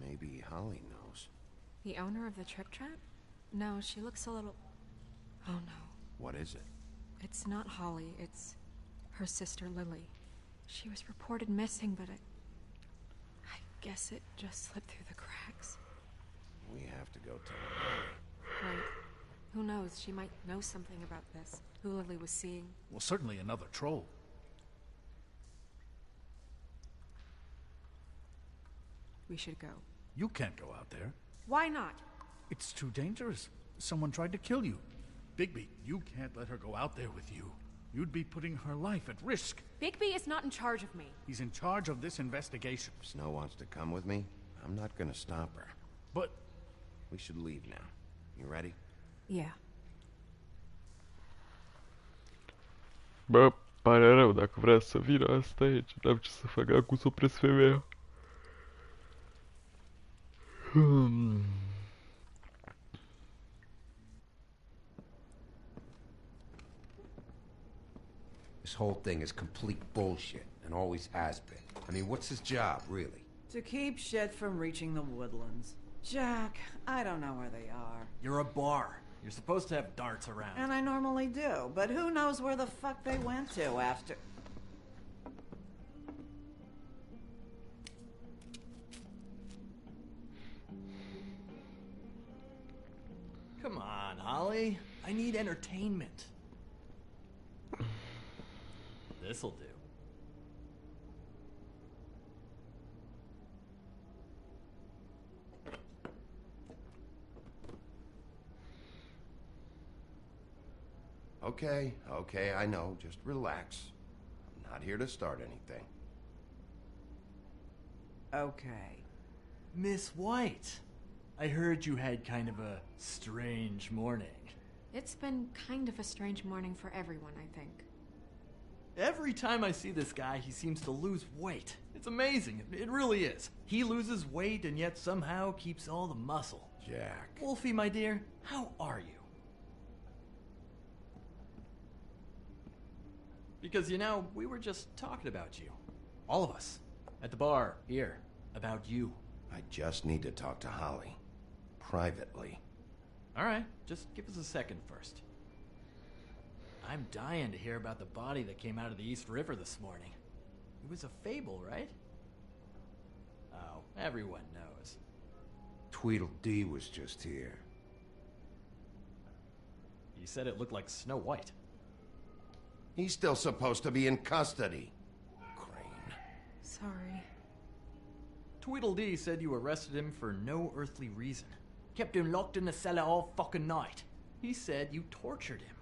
Maybe Holly knows. The owner of the Trip Trap? No, she looks a little... Oh no. What is it? It's not Holly, it's her sister Lily. She was reported missing, but I guess it just slipped through the cracks. We have to go tell her. Right. Who knows, she might know something about this. Who Lily was seeing. Well, certainly another troll. We should go. You can't go out there. Why not? It's too dangerous. Someone tried to kill you. Bigby, you can't let her go out there with you. You'd be putting her life at risk. Bigby is not in charge of me. He's in charge of this investigation. If Snow wants to come with me, I'm not gonna stop her. But... We should leave now. You ready? Yeah. Bă, pare rău dacă vrea să vină asta aici. N-am ce să fac acum să opresc femeia. This whole thing is complete bullshit, and always has been. I mean, what's his job, really? To keep shit from reaching the woodlands. Jack, I don't know where they are. You're a bar. You're supposed to have darts around. And I normally do, but who knows where the fuck they went to after... Come on, Holly. I need entertainment. This'll do. Okay, I know. Just relax. I'm not here to start anything. Okay. Miss White, I heard you had kind of a strange morning. It's been kind of a strange morning for everyone, I think. Every time I see this guy, he seems to lose weight. It's amazing. It really is. He loses weight and yet somehow keeps all the muscle. Jack. Wolfie, my dear, how are you? Because, you know, we were just talking about you. All of us. At the bar, here. About you. I just need to talk to Holly. Privately. Alright, just give us a second first. I'm dying to hear about the body that came out of the East River this morning. It was a fable, right? Oh, everyone knows. Tweedledee was just here. You said it looked like Snow White. He's still supposed to be in custody. Crane. Sorry. Tweedledee said you arrested him for no earthly reason. Kept him locked in the cellar all fucking night. He said you tortured him.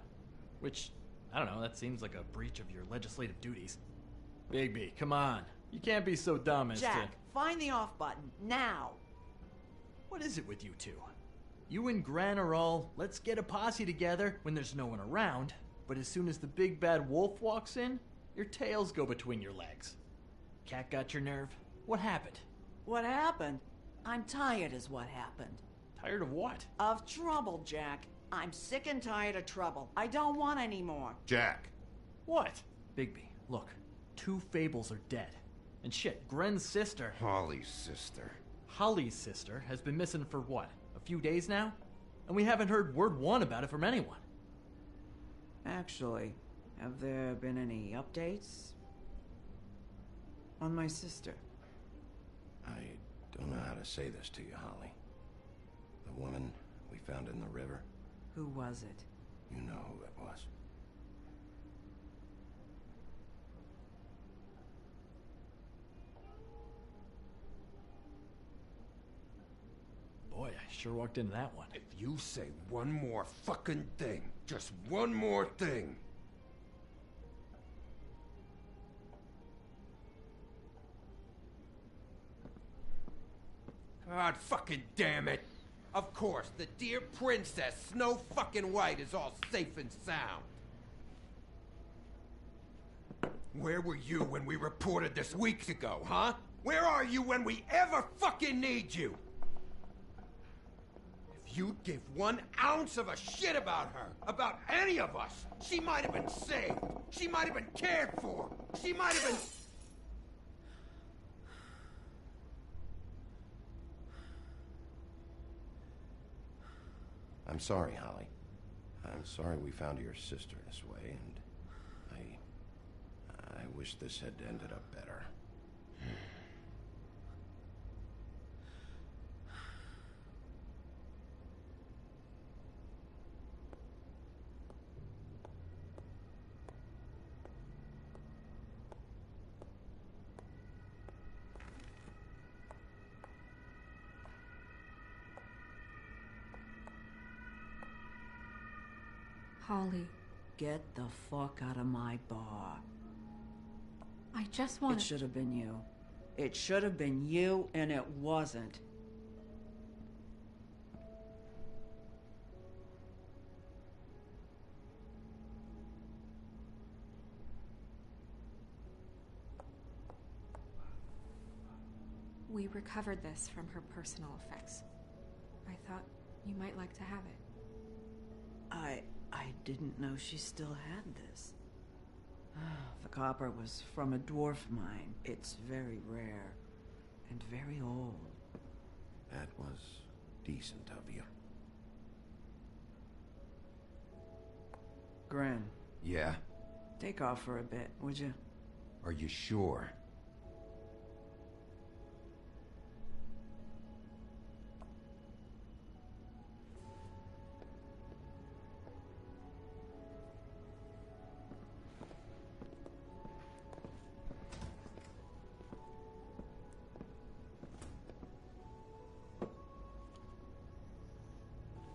Which, I don't know, that seems like a breach of your legislative duties. Bigby, come on. You can't be so dumb as Jack, to... find the off button, now! What is it with you two? You and Gran are all, let's get a posse together when there's no one around, but as soon as the big bad wolf walks in, your tails go between your legs. Cat got your nerve? What happened? What happened? I'm tired is what happened. Tired of what? Of trouble, Jack. I'm sick and tired of trouble. I don't want any more. Jack. What? Bigby, look. 2 fables are dead. And shit, Gren's sister... Holly's sister. Holly's sister has been missing for what? A few days now? And we haven't heard word one about it from anyone. Actually, have there been any updates? On my sister? I don't know how to say this to you, Holly. The woman we found in the river. Who was it? You know who it was. Boy, I sure walked into that one. If you say one more fucking thing, just one more thing. God fucking damn it! Of course, the dear Princess Snow fucking White is all safe and sound. Where were you when we reported this weeks ago, huh? Where are you when we ever fucking need you? If you'd give 1 ounce of a shit about her, about any of us, she might have been saved. She might have been cared for. She might have been... I'm sorry, Holly. I'm sorry we found your sister this way, and I wish this had ended up better. Holly, Get the fuck out of my bar. I just want It should have been you. It should have been you, and it wasn't. We recovered this from her personal effects. I thought you might like to have it. I didn't know she still had this. The copper was from a dwarf mine. It's very rare and very old. That was decent of you. Gren, Yeah? take off for a bit, would you? Are you sure?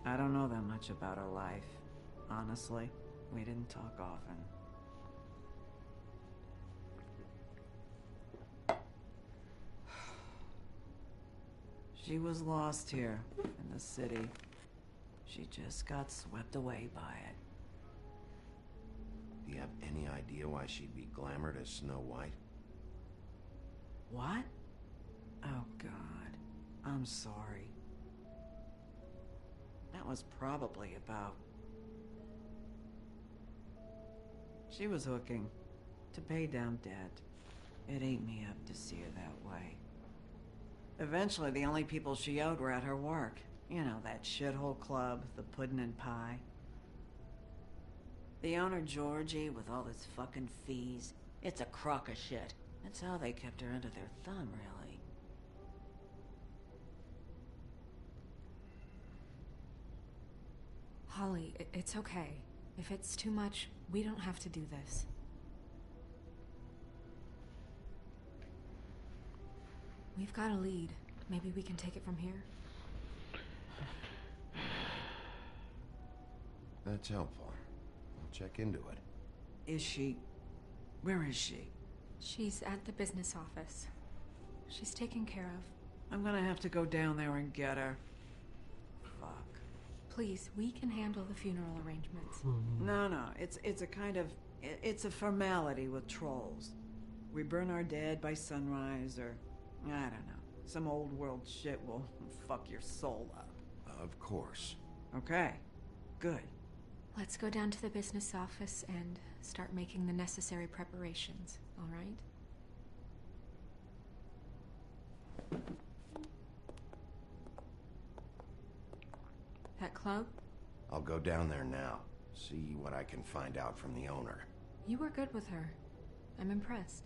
I don't know that much about her life. Honestly, we didn't talk often. She was lost here in the city. She just got swept away by it. Do you have any idea why she'd be glamored as Snow White? What? Oh, God. I'm sorry. That was probably about... She was hooking to pay down debt. It ate me up to see her that way. Eventually, the only people she owed were at her work. You know, that shithole club, the Puddin' and Pie. The owner, Georgie, with all his fucking fees. It's a crock of shit. That's how they kept her under their thumb, really. Holly, it's okay. If it's too much, we don't have to do this. We've got a lead. Maybe we can take it from here? That's helpful. I'll check into it. Is she... Where is she? She's at the business office. She's taken care of. I'm gonna have to go down there and get her. Fuck. Please, we can handle the funeral arrangements. No, it's a kind of... It's a formality with trolls. We burn our dead by sunrise, or... I don't know. Some old world shit will fuck your soul up. Of course. Okay. Good. Let's go down to the business office and start making the necessary preparations, all right? That club? I'll go down there now. See what I can find out from the owner. You were good with her. I'm impressed.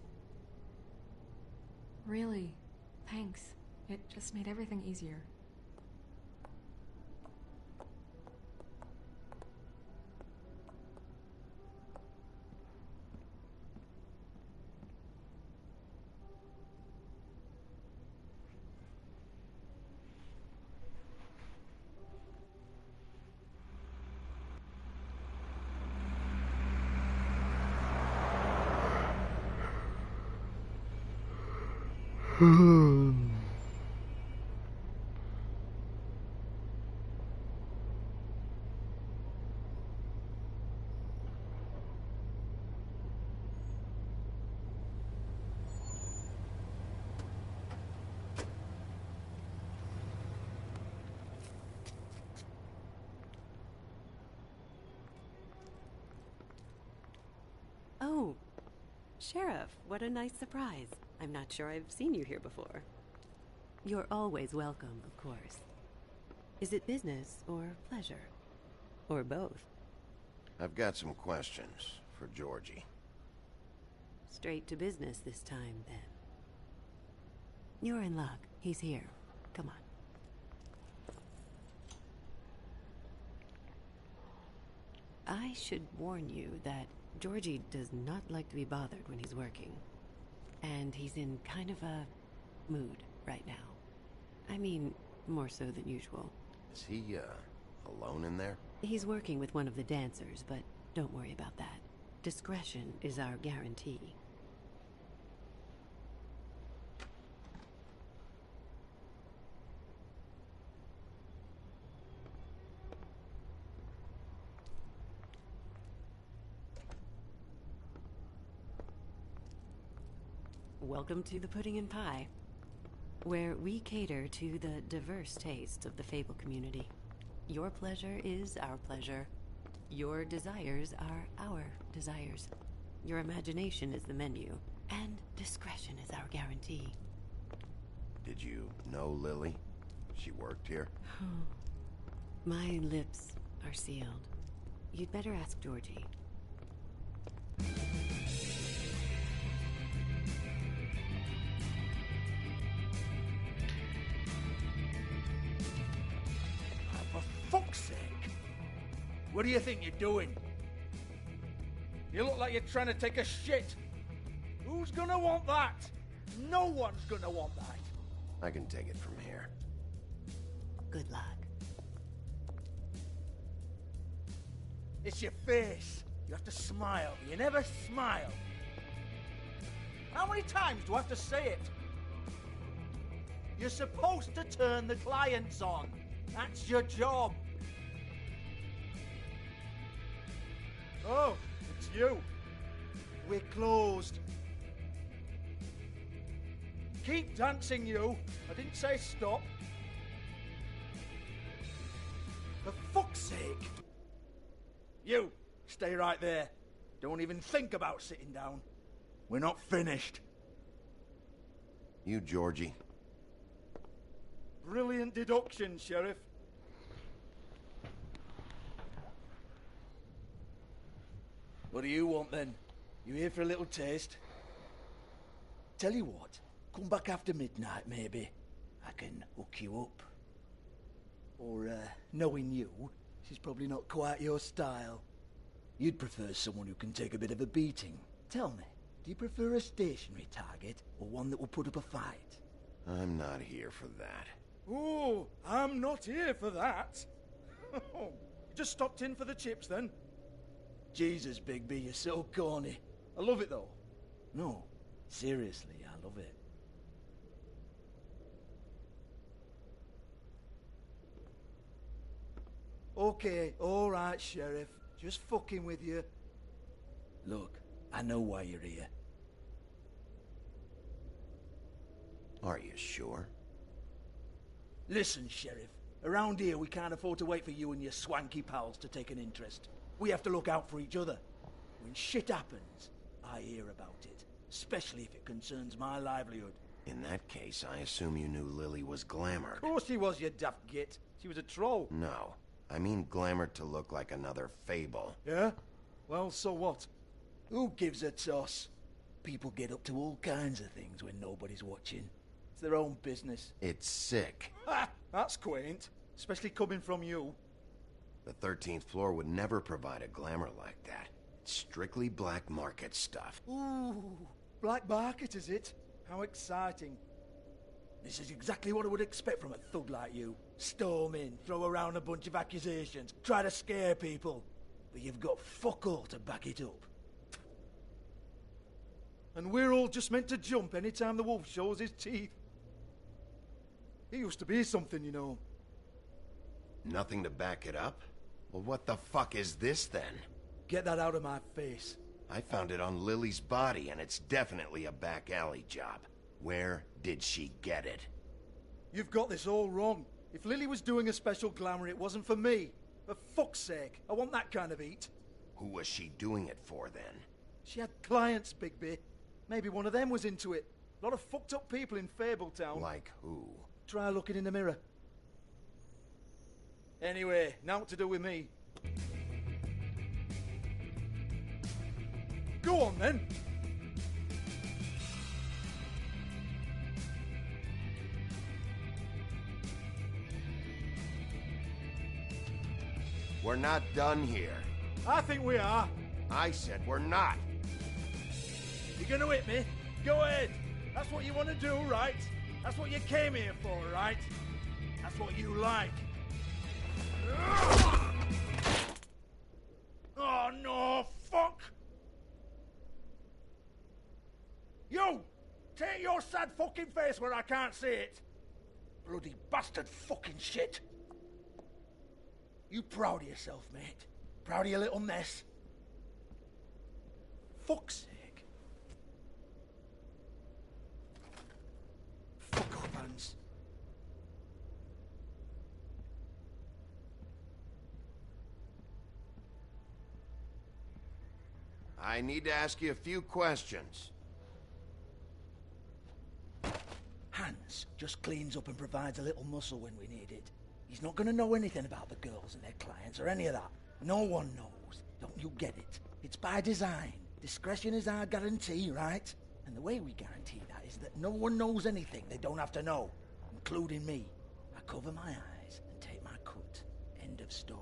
Really, thanks. It just made everything easier. Oh, Sheriff, what a nice surprise. I'm not sure I've seen you here before. You're always welcome, of course. Is it business or pleasure? Or both? I've got some questions for Georgie. Straight to business this time, then. You're in luck. He's here. Come on. I should warn you that Georgie does not like to be bothered when he's working. And he's in kind of a mood right now. I mean, more so than usual. Is he, alone in there? He's working with one of the dancers, but don't worry about that. Discretion is our guarantee. Welcome to the Pudding and Pie, where we cater to the diverse tastes of the Fable community. Your pleasure is our pleasure. Your desires are our desires. Your imagination is the menu, and discretion is our guarantee. Did you know Lily? She worked here? My lips are sealed. You'd better ask Georgie. Fuck's sake! What do you think you're doing? You look like you're trying to take a shit. Who's gonna want that? No one's gonna want that. I can take it from here. Good luck. It's your face. You have to smile. You never smile. How many times do I have to say it? You're supposed to turn the clients on. That's your job. Oh, it's you. We're closed. Keep dancing, you. I didn't say stop. For fuck's sake. You, stay right there. Don't even think about sitting down. We're not finished. You, Georgie. Brilliant deduction, Sheriff. What do you want, then? You here for a little taste? Tell you what, come back after midnight, maybe. I can hook you up. Or, knowing you, she's probably not quite your style. You'd prefer someone who can take a bit of a beating. Tell me, do you prefer a stationary target, or one that will put up a fight? I'm not here for that. Oh, I'm not here for that. Just stopped in for the chips, then? Jesus, Bigby, you're so corny. I love it, though. No, seriously, I love it. Okay, all right, Sheriff. Just fucking with you. Look, I know why you're here. Are you sure? Listen, Sheriff. Around here, we can't afford to wait for you and your swanky pals to take an interest. We have to look out for each other. When shit happens, I hear about it. Especially if it concerns my livelihood. In that case, I assume you knew Lily was glamored. Of course she was, you daft git. She was a troll. No. I mean glamored to look like another fable. Yeah? Well, so what? Who gives a toss? People get up to all kinds of things when nobody's watching. It's their own business. It's sick. Ha! That's quaint. Especially coming from you. The 13th floor would never provide a glamour like that. It's strictly black market stuff. Ooh, black market, is it? How exciting. This is exactly what I would expect from a thug like you. Storm in, throw around a bunch of accusations, try to scare people. But you've got fuck all to back it up. And we're all just meant to jump any time the wolf shows his teeth. He used to be something, you know. Nothing to back it up? Well, what the fuck is this, then? Get that out of my face. I found it on Lily's body, and it's definitely a back alley job. Where did she get it? You've got this all wrong. If Lily was doing a special glamour, it wasn't for me. For fuck's sake, I want that kind of eat. Who was she doing it for, then? She had clients, Bigby. Maybe one of them was into it. A lot of fucked up people in Fabletown. Like who? Try looking in the mirror. Anyway, now what to do with me? Go on, then. We're not done here. I think we are. I said we're not. You're gonna hit me? Go ahead. That's what you want to do, right? That's what you came here for, right? That's what you like. Oh, no, fuck! You! Take your sad fucking face where I can't see it! Bloody bastard fucking shit! You proud of yourself, mate? Proud of your little mess? Fuck's sake. Fuck off, Hans. I need to ask you a few questions. Hans just cleans up and provides a little muscle when we need it. He's not going to know anything about the girls and their clients or any of that. No one knows. Don't you get it? It's by design. Discretion is our guarantee, right? And the way we guarantee that is that no one knows anything they don't have to know, including me. I cover my eyes and take my cut. End of story.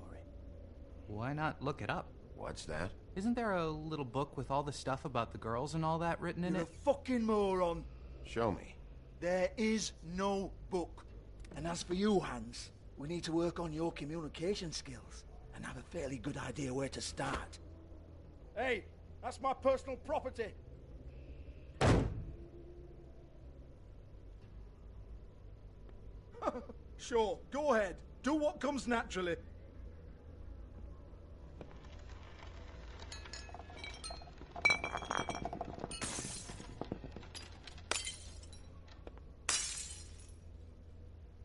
Why not look it up? What's that? Isn't there a little book with all the stuff about the girls and all that written in You're it? a fucking moron. Show me. There is no book. And as for you, Hans, we need to work on your communication skills and have a fairly good idea where to start. Hey, that's my personal property. Sure, go ahead. Do what comes naturally.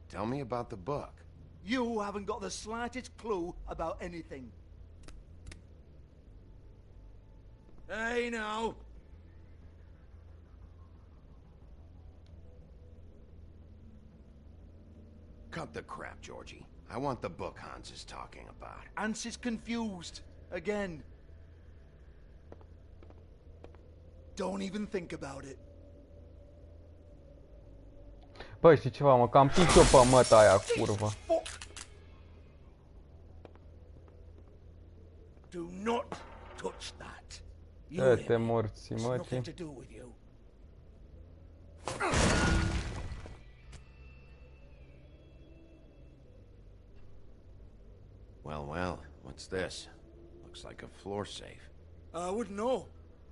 Tell me about the book. You haven't got the slightest clue about anything. Hey, now. Cut the crap, Georgie. I want the book Hans is talking about. Hans is confused. Again. Don't even think about it. Băi, știi ceva, mă cam pic eu pe măta aia, curvă. Do not touch that. Dă-te morții, mă, nothing to do with you. Well, well, what's this? Looks like a floor safe. I wouldn't know.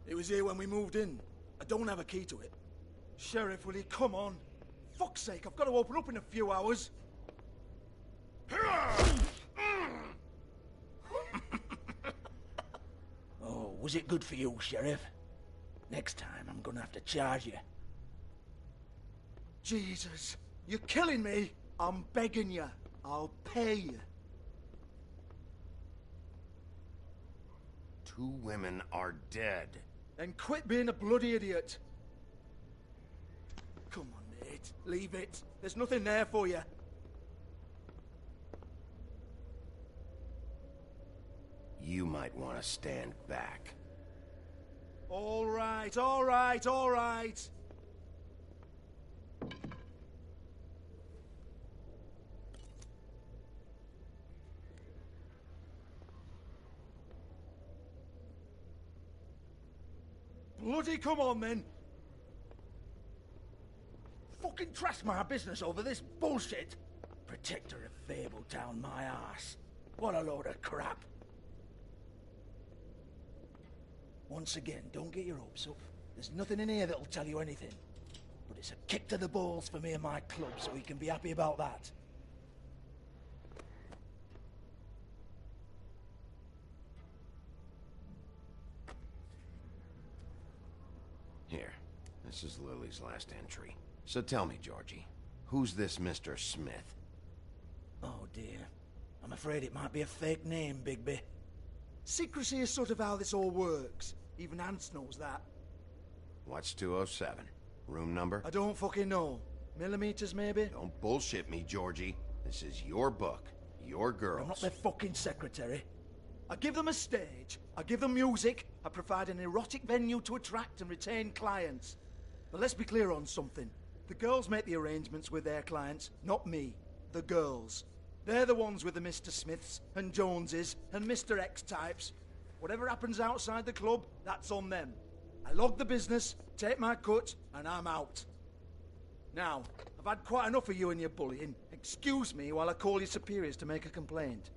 It was here when we moved in. I don't have a key to it. Sheriff, will you come on? Fuck's sake, I've got to open up in a few hours. Oh, was it good for you, Sheriff? Next time, I'm gonna have to charge you. Jesus, you're killing me. I'm begging you. I'll pay you. 2 women are dead. Then quit being a bloody idiot. Come on, mate. Leave it. There's nothing there for you. You might want to stand back. All right, all right, all right. Bloody come on, then. Fucking trash my business over this bullshit. Protector of Fabletown, my ass. What a load of crap. Once again, don't get your hopes up. There's nothing in here that'll tell you anything. But it's a kick to the balls for me and my club, so we can be happy about that. Here, this is Lily's last entry. So tell me, Georgie, who's this Mr. Smith? Oh dear. I'm afraid it might be a fake name, Bigby. Secrecy is sort of how this all works. Even Hans knows that. What's 207? Room number? I don't fucking know. Millimeters, maybe? Don't bullshit me, Georgie. This is your book. Your girls. I'm not their fucking secretary. I give them a stage, I give them music, I provide an erotic venue to attract and retain clients. But let's be clear on something. The girls make the arrangements with their clients, not me. The girls. They're the ones with the Mr. Smiths and Joneses and Mr. X types. Whatever happens outside the club, that's on them. I log the business, take my cut, and I'm out. Now, I've had quite enough of you and your bullying. Excuse me while I call your superiors to make a complaint.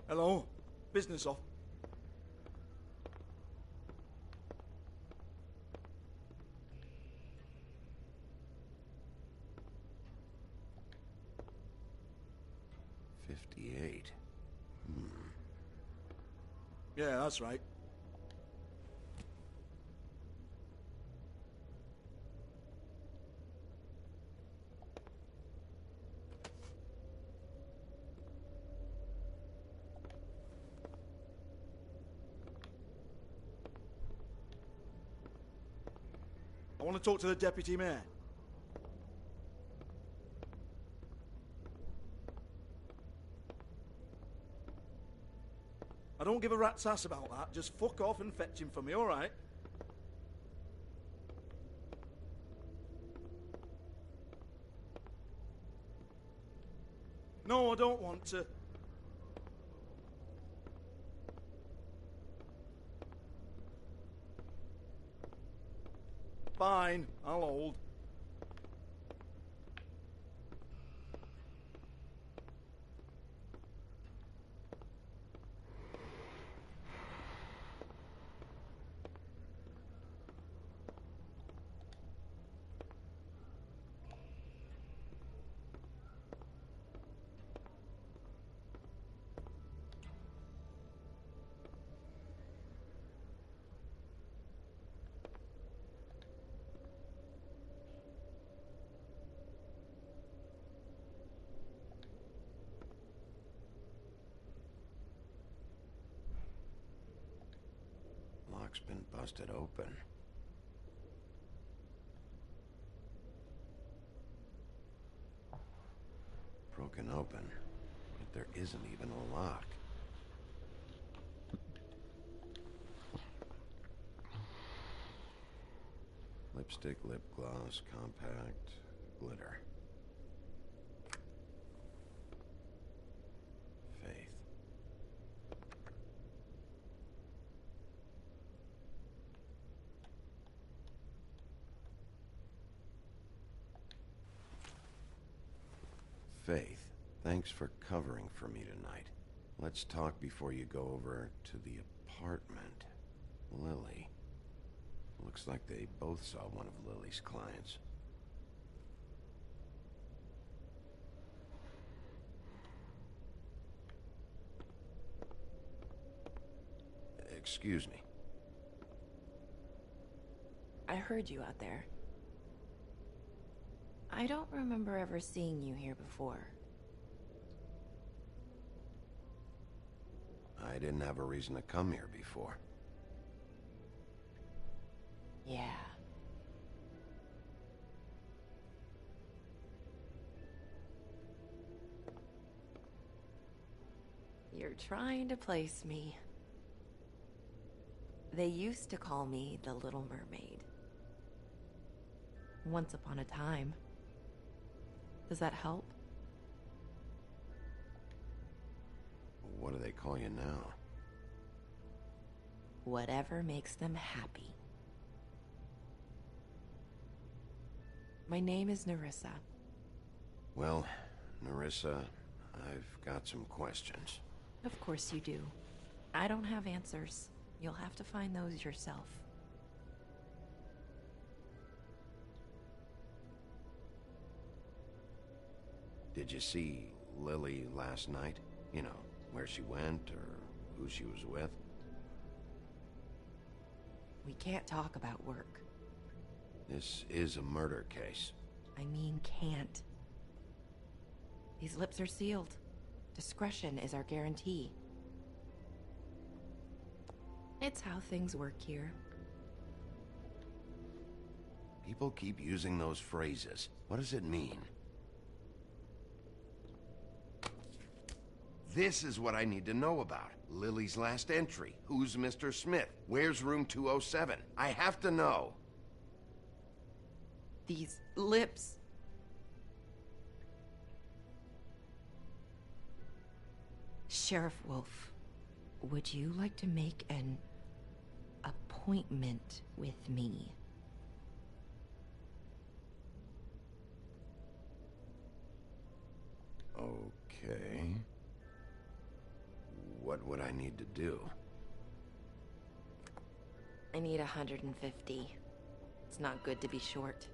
Hello? Business off. Yeah, that's right. I want to talk to the deputy mayor. I don't give a rat's ass about that. Just fuck off and fetch him for me, all right? No, I don't want to. Fine, I'll hold. Lock's been busted open. Broken open, but there isn't even a lock. Lipstick, lip gloss, compact, glitter. Faith. Faith, thanks for covering for me tonight. Let's talk before you go over to the apartment. Lily. Looks like they both saw one of Lily's clients. Excuse me. I heard you out there. I don't remember ever seeing you here before. I didn't have a reason to come here before. Yeah. You're trying to place me. They used to call me the Little Mermaid. Once upon a time. Does that help? What do they call you now? Whatever makes them happy. My name is Nerissa. Well, Nerissa, I've got some questions. Of course you do. I don't have answers. You'll have to find those yourself. Did you see Lily last night? You know, where she went or who she was with? We can't talk about work. This is a murder case. I mean can't. These lips are sealed. Discretion is our guarantee. It's how things work here. People keep using those phrases. What does it mean? This is what I need to know about. Lily's last entry. Who's Mr. Smith? Where's room 207? I have to know. These lips. Sheriff Wolf, would you like to make an appointment with me? Okay. What would I need to do? I need 150. It's not good to be short.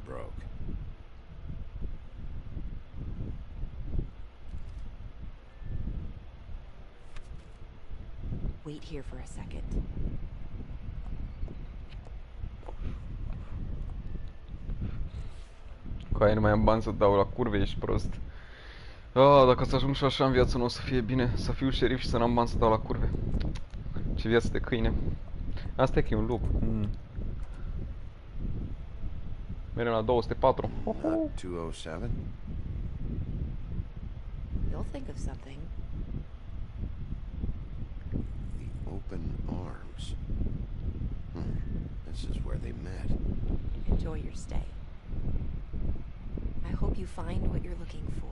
broke. Wait here for a second. Cu aia nu mai am bani să dau la curve, ești prost. Ah, dacă să ajung și așa în viață nu o să fie bine. Să fiu șerif și să n-am bani să dau la curve. Ce viață de câine. Asta e că e un lup. Mereu la 204. Not 207? You'll think of something. The open arms. This is where they met. Enjoy your stay. I hope you find what you're looking for.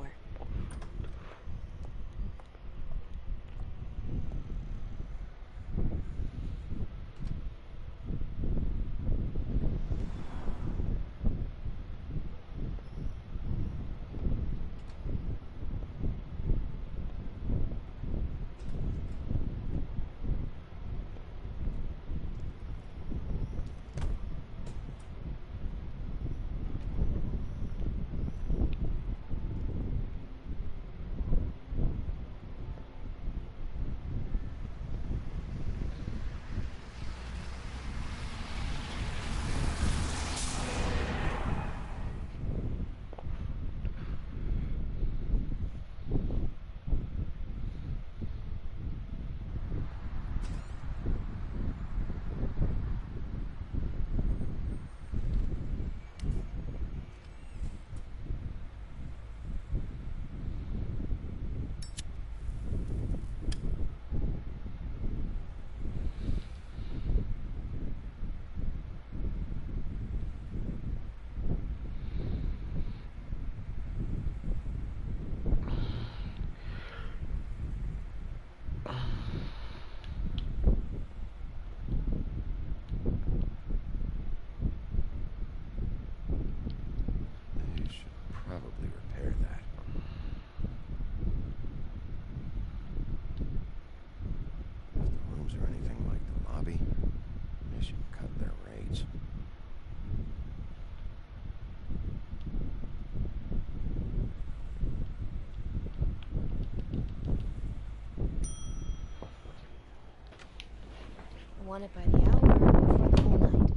Want it by the hour or for the whole night?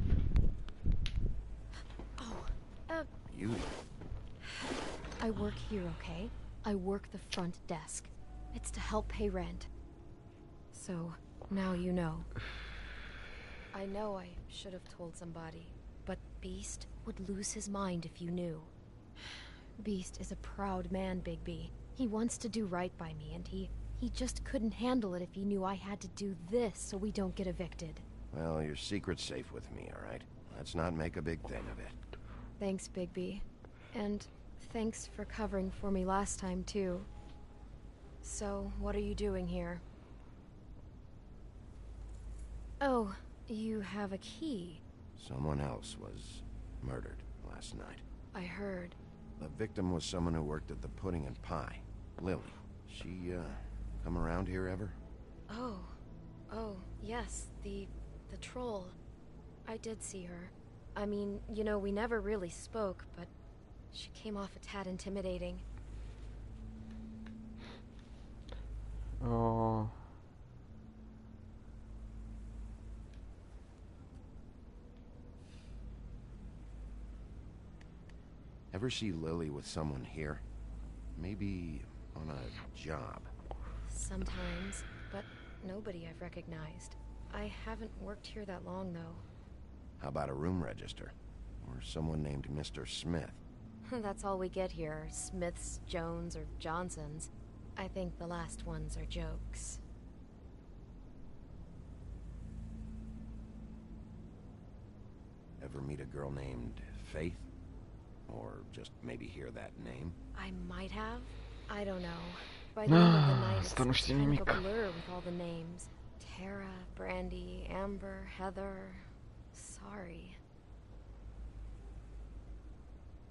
Oh, Beauty. I work here, okay? I work the front desk. It's to help pay rent. So, now you know. I know I should have told somebody, but Beast would lose his mind if you knew. Beast is a proud man, Bigby. He wants to do right by me, and he just couldn't handle it if he knew I had to do this so we don't get evicted. Well, your secret's safe with me, all right? Let's not make a big thing of it. Thanks, Bigby. And thanks for covering for me last time, too. So, what are you doing here? Oh, you have a key. Someone else was murdered last night. I heard. The victim was someone who worked at the Pudding and Pie. Lily. She, come around here ever? Oh, yes, the troll. I did see her. I mean, you know, we never really spoke, but she came off a tad intimidating. Oh. Ever see Lily with someone here? Maybe on a job. Sometimes, but nobody I've recognized. I haven't worked here that long, though. How about a room register? Or someone named Mr. Smith? That's all we get here, Smiths, Jones, or Johnsons. I think the last ones are jokes. Ever meet a girl named Faith? Or just maybe hear that name? I might have. I don't know. By the end of the night, it's kind of a blur with all the names. Tara, Brandy, Amber, Heather... Sorry.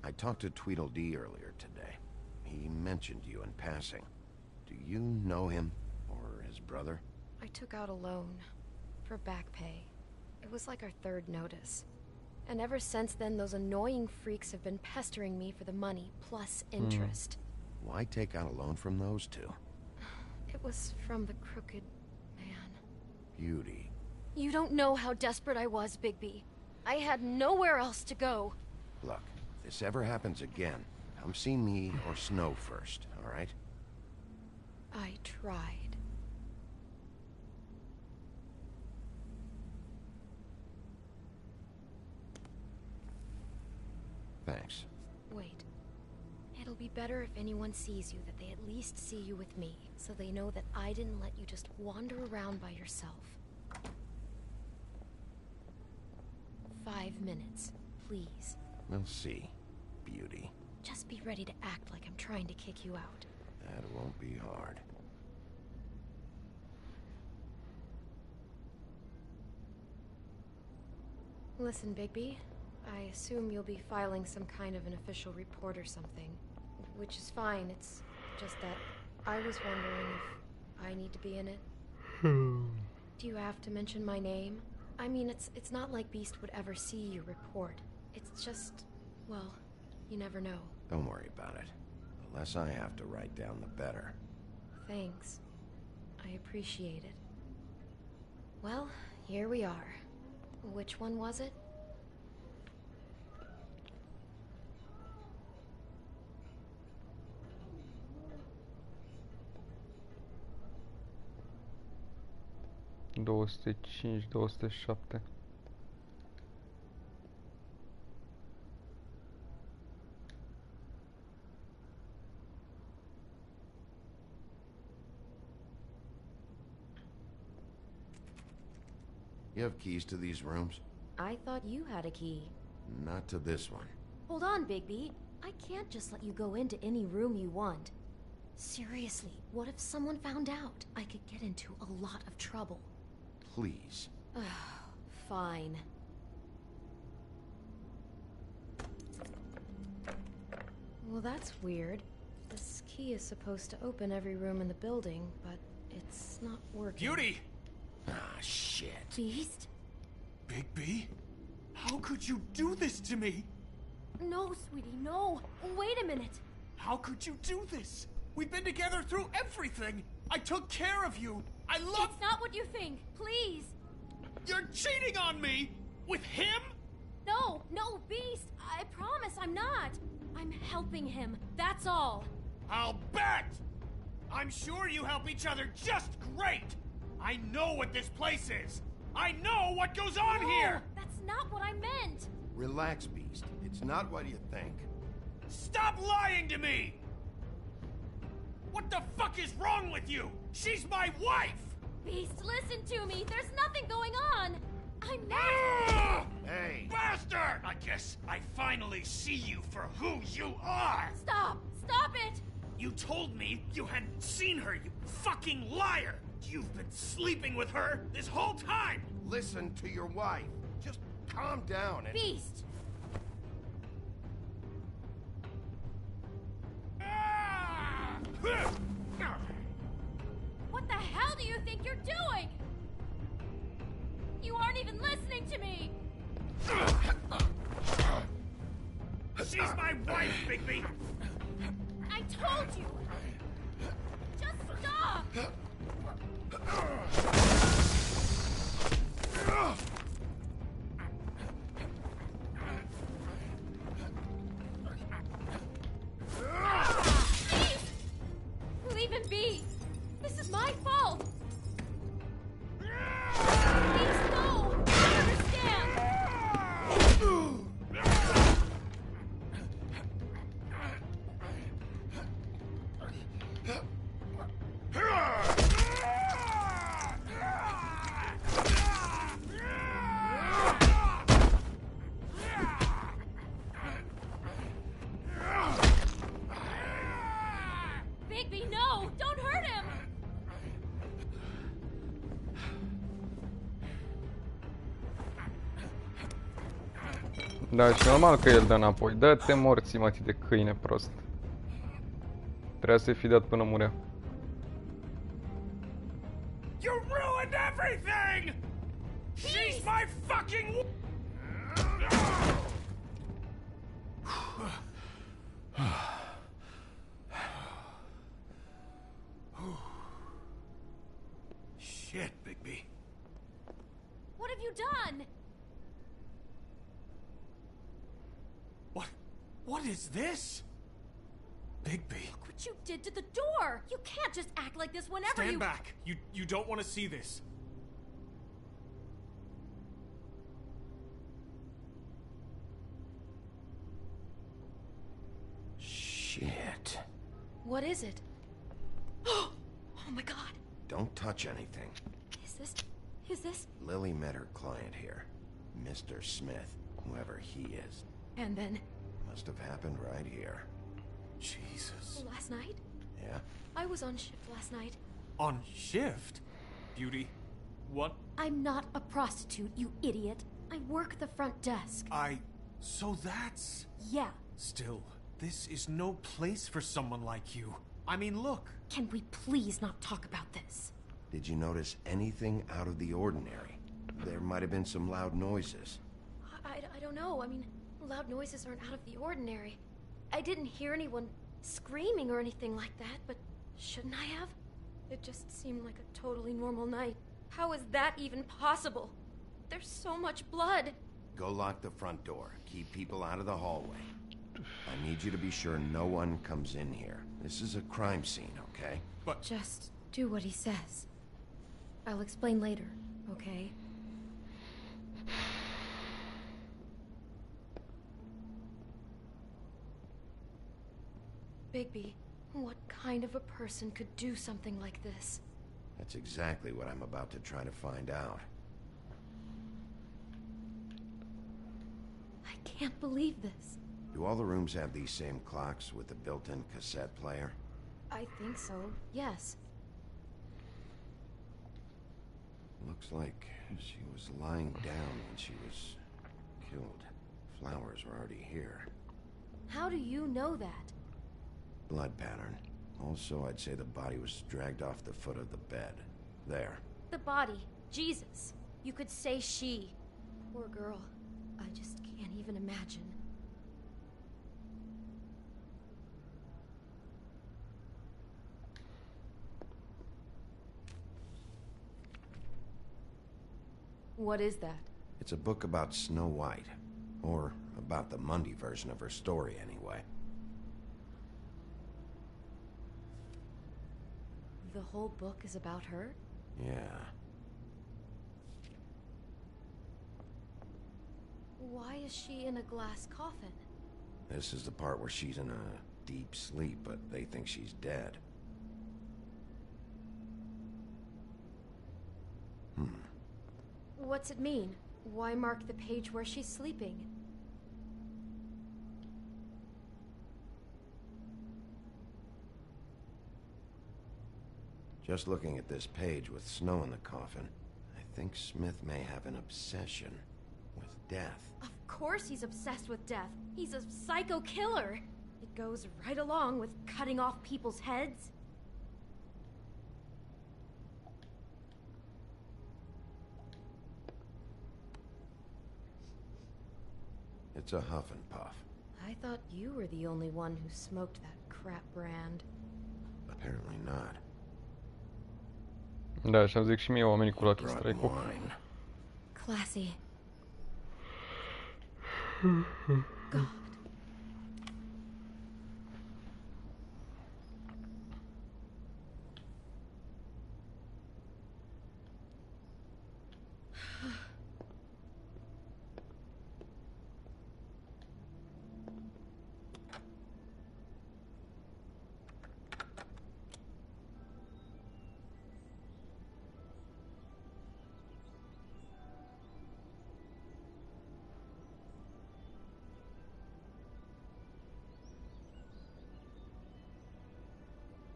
I talked to Tweedledee earlier today. He mentioned you in passing. Do you know him? Or his brother? I took out a loan. For back pay. It was like our third notice. And ever since then, those annoying freaks have been pestering me for the money, plus interest. Why take out a loan from those two? It was from the crooked man. Beauty. You don't know how desperate I was, Bigby. I had nowhere else to go. Look, if this ever happens again, come see me or Snow first, all right? I tried. Thanks. Wait. It'll be better if anyone sees you that they at least see you with me, so they know that I didn't let you just wander around by yourself. 5 minutes, please. We'll see, Beauty. Just be ready to act like I'm trying to kick you out. That won't be hard. Listen, Bigby. I assume you'll be filing some kind of an official report or something. Which is fine, it's just that I was wondering if I need to be in it. Do you have to mention my name? I mean, it's not like Beast would ever see your report. It's just, well, you never know. Don't worry about it. The less I have to write down, the better. Thanks. I appreciate it. Well, here we are. Which one was it? ...205, 207. You have keys to these rooms? I thought you had a key. Not to this one. Hold on, Bigby. I can't just let you go into any room you want. Seriously, what if someone found out? I could get into a lot of trouble. Please. Fine. Well, that's weird. This key is supposed to open every room in the building, but it's not working. Beauty! Ah, shit. Beast? Bigby? How could you do this to me? No, sweetie, no. Wait a minute. How could you do this? We've been together through everything. I took care of you. I love... It's not what you think. Please. You're cheating on me! With him? No, Beast. I promise I'm not. I'm helping him. That's all. I'll bet! I'm sure you help each other just great! I know what this place is! I know what goes on here! That's not what I meant! Relax, Beast. It's not what you think. Stop lying to me! What the fuck is wrong with you? She's my wife! Beast, listen to me! There's nothing going on! I'm not... Hey! Bastard! I guess I finally see you for who you are! Stop! Stop it! You told me you hadn't seen her, you fucking liar! You've been sleeping with her this whole time! Listen to your wife. Just calm down and... Beast! What the hell do you think you're doing? You aren't even listening to me! She's my wife, Bigby! I told you! Just stop! Please! Leave him be! This is my fault! Please, no! I understand! Bigby, no! Don't hurt him! Da, și normal că el dă înapoi. Dă-te morții, mă, de câine prost. Trebuia să fi dat până murea. You ruined everything! She's my fucking... Shit, Bigby. What have you done? What is this? Bigby. Look what you did to the door! You can't just act like this whenever Stand back! You don't want to see this. Shit. What is it? Oh my god. Don't touch anything. Is this? Lily met her client here. Mr. Smith, whoever he is. And then? Must have happened right here. Jesus. Last night? Yeah? I was on shift last night. On shift? Beauty, what? I'm not a prostitute, you idiot. I work the front desk. So that's... Yeah. Still, this is no place for someone like you. I mean, look. Can we please not talk about this? Did you notice anything out of the ordinary? There might have been some loud noises. I don't know. I mean, loud noises aren't out of the ordinary. I didn't hear anyone screaming or anything like that, but shouldn't I have? It just seemed like a totally normal night. How is that even possible? There's so much blood. Go lock the front door. Keep people out of the hallway. I need you to be sure no one comes in here. This is a crime scene, okay? But... Just do what he says. I'll explain later, okay? Bigby, what kind of a person could do something like this? That's exactly what I'm about to try to find out. I can't believe this. Do all the rooms have these same clocks with the built-in cassette player? I think so, yes. Looks like she was lying down when she was killed. Flowers were already here. How do you know that? Blood pattern. Also, I'd say the body was dragged off the foot of the bed. There. The body. Jesus. You could say she. Poor girl. I just can't even imagine. What is that? It's a book about Snow White. Or about the Mundy version of her story, anyway. The whole book is about her? Yeah. Why is she in a glass coffin? This is the part where she's in a deep sleep, but they think she's dead. What's it mean? Why mark the page where she's sleeping? Just looking at this page with snow in the coffin, I think Smith may have an obsession with death. Of course he's obsessed with death. He's a psycho killer. It goes right along with cutting off people's heads. It's a huff and puff. I thought you were the only one who smoked that crap brand. Apparently not. Da, așa zic și mie oamenii cu Lucky Strike. Classy. God.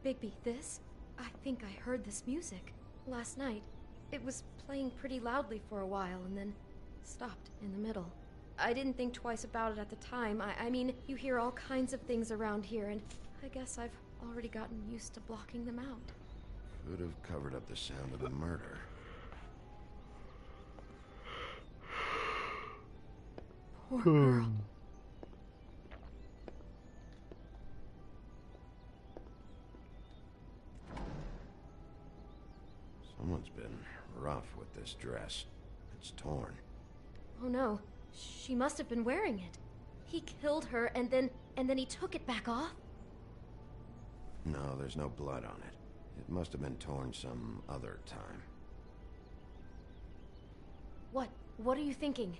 Bigby, this? I think I heard this music last night. It was playing pretty loudly for a while and then stopped in the middle. I didn't think twice about it at the time. I mean, you hear all kinds of things around here, and I guess I've already gotten used to blocking them out. Could have covered up the sound of the murder. Poor girl. Someone's been rough with this dress. It's torn. Oh no, she must have been wearing it. He killed her and then he took it back off? No, there's no blood on it. It must have been torn some other time. What are you thinking?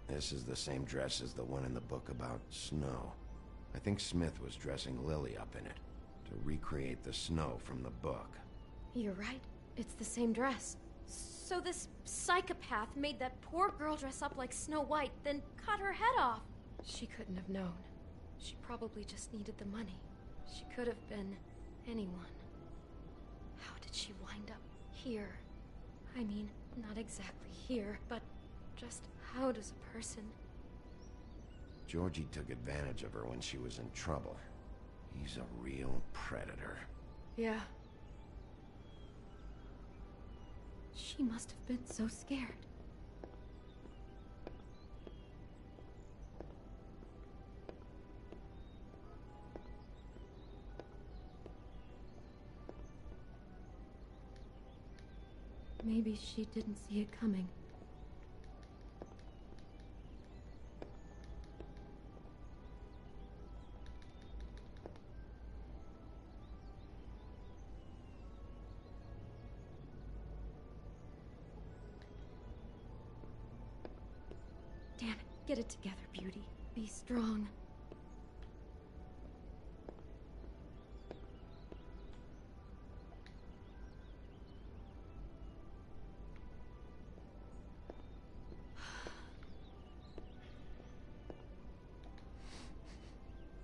This is the same dress as the one in the book about snow. I think Smith was dressing Lily up in it, to recreate the snow from the book. You're right. It's the same dress. So this psychopath made that poor girl dress up like Snow White, then cut her head off. She couldn't have known. She probably just needed the money. She could have been anyone. How did she wind up here? I mean, not exactly here, but just how does a person... Georgie took advantage of her when she was in trouble. He's a real predator. Yeah. She must have been so scared. Maybe she didn't see it coming. Damn it, get it together, Beauty. Be strong.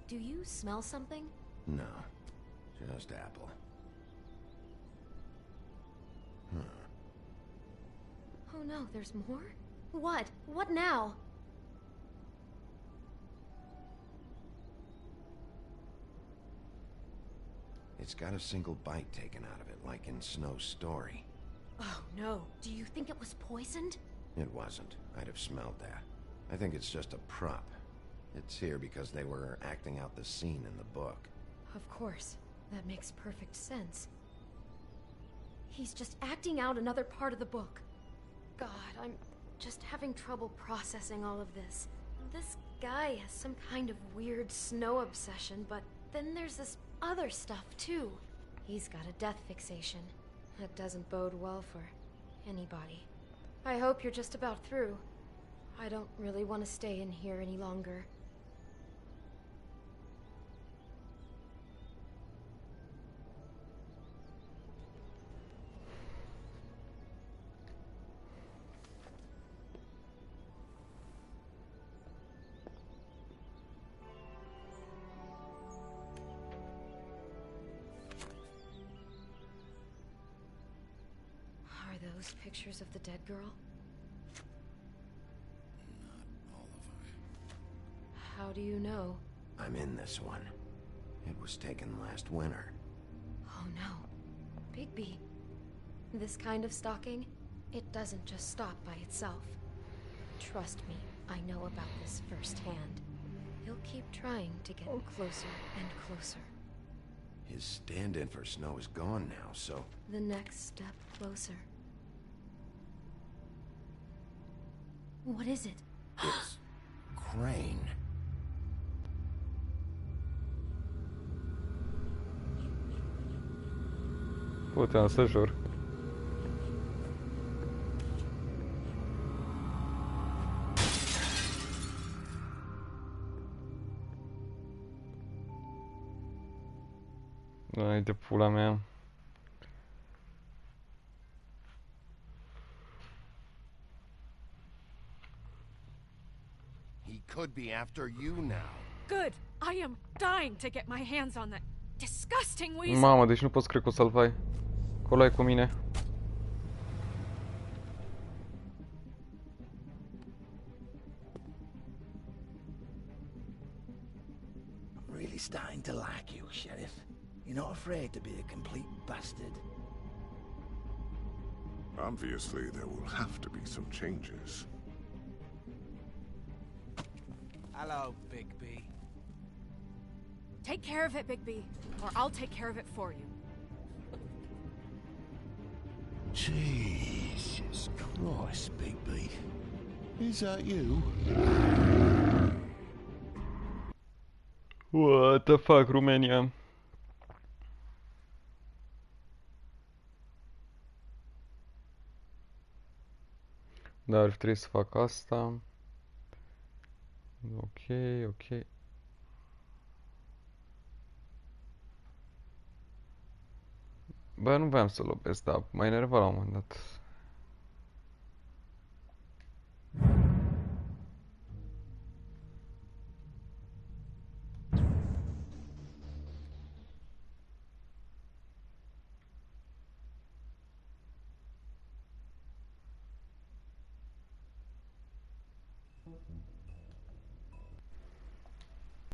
Do you smell something? No, just apple. Oh no, there's more? What? What now? It's got a single bite taken out of it, like in Snow's story. Oh no, do you think it was poisoned? It wasn't. I'd have smelled that. I think it's just a prop. It's here because they were acting out the scene in the book. Of course. That makes perfect sense. He's just acting out another part of the book. God, I'm just having trouble processing all of this. This guy has some kind of weird snow obsession, but then there's this other stuff too. He's got a death fixation. That doesn't bode well for anybody. I hope you're just about through. I don't really want to stay in here any longer. Are those pictures of the dead girl? Not all of them. How do you know? I'm in this one. It was taken last winter. Oh no. Bigby. This kind of stalking, it doesn't just stop by itself. Trust me, I know about this firsthand. He'll keep trying to get closer and closer. His stand-in for Snow is gone now, so... The next step closer. What is it? It's... Crane. Puteam să jur. Ai de pula mea. He could be after you now. Good. I am dying to get my hands on that disgusting weasel. Mamă, deci nu pot să cred că o să-l vai. Acolo ai cu mine. I'm really starting to like you, Sheriff. You're not afraid to be a complete bastard. Obviously, there will have to be some changes. Hello, Bigby. Take care of it, Bigby, or I'll take care of it for you. Jesus Christ, Bigby. Is that you? What the fuck, Romania? Dar ar trebui să fac asta. Ok, ok. Bă, nu voiam să lobesc, dar m-a enervat la un moment dat.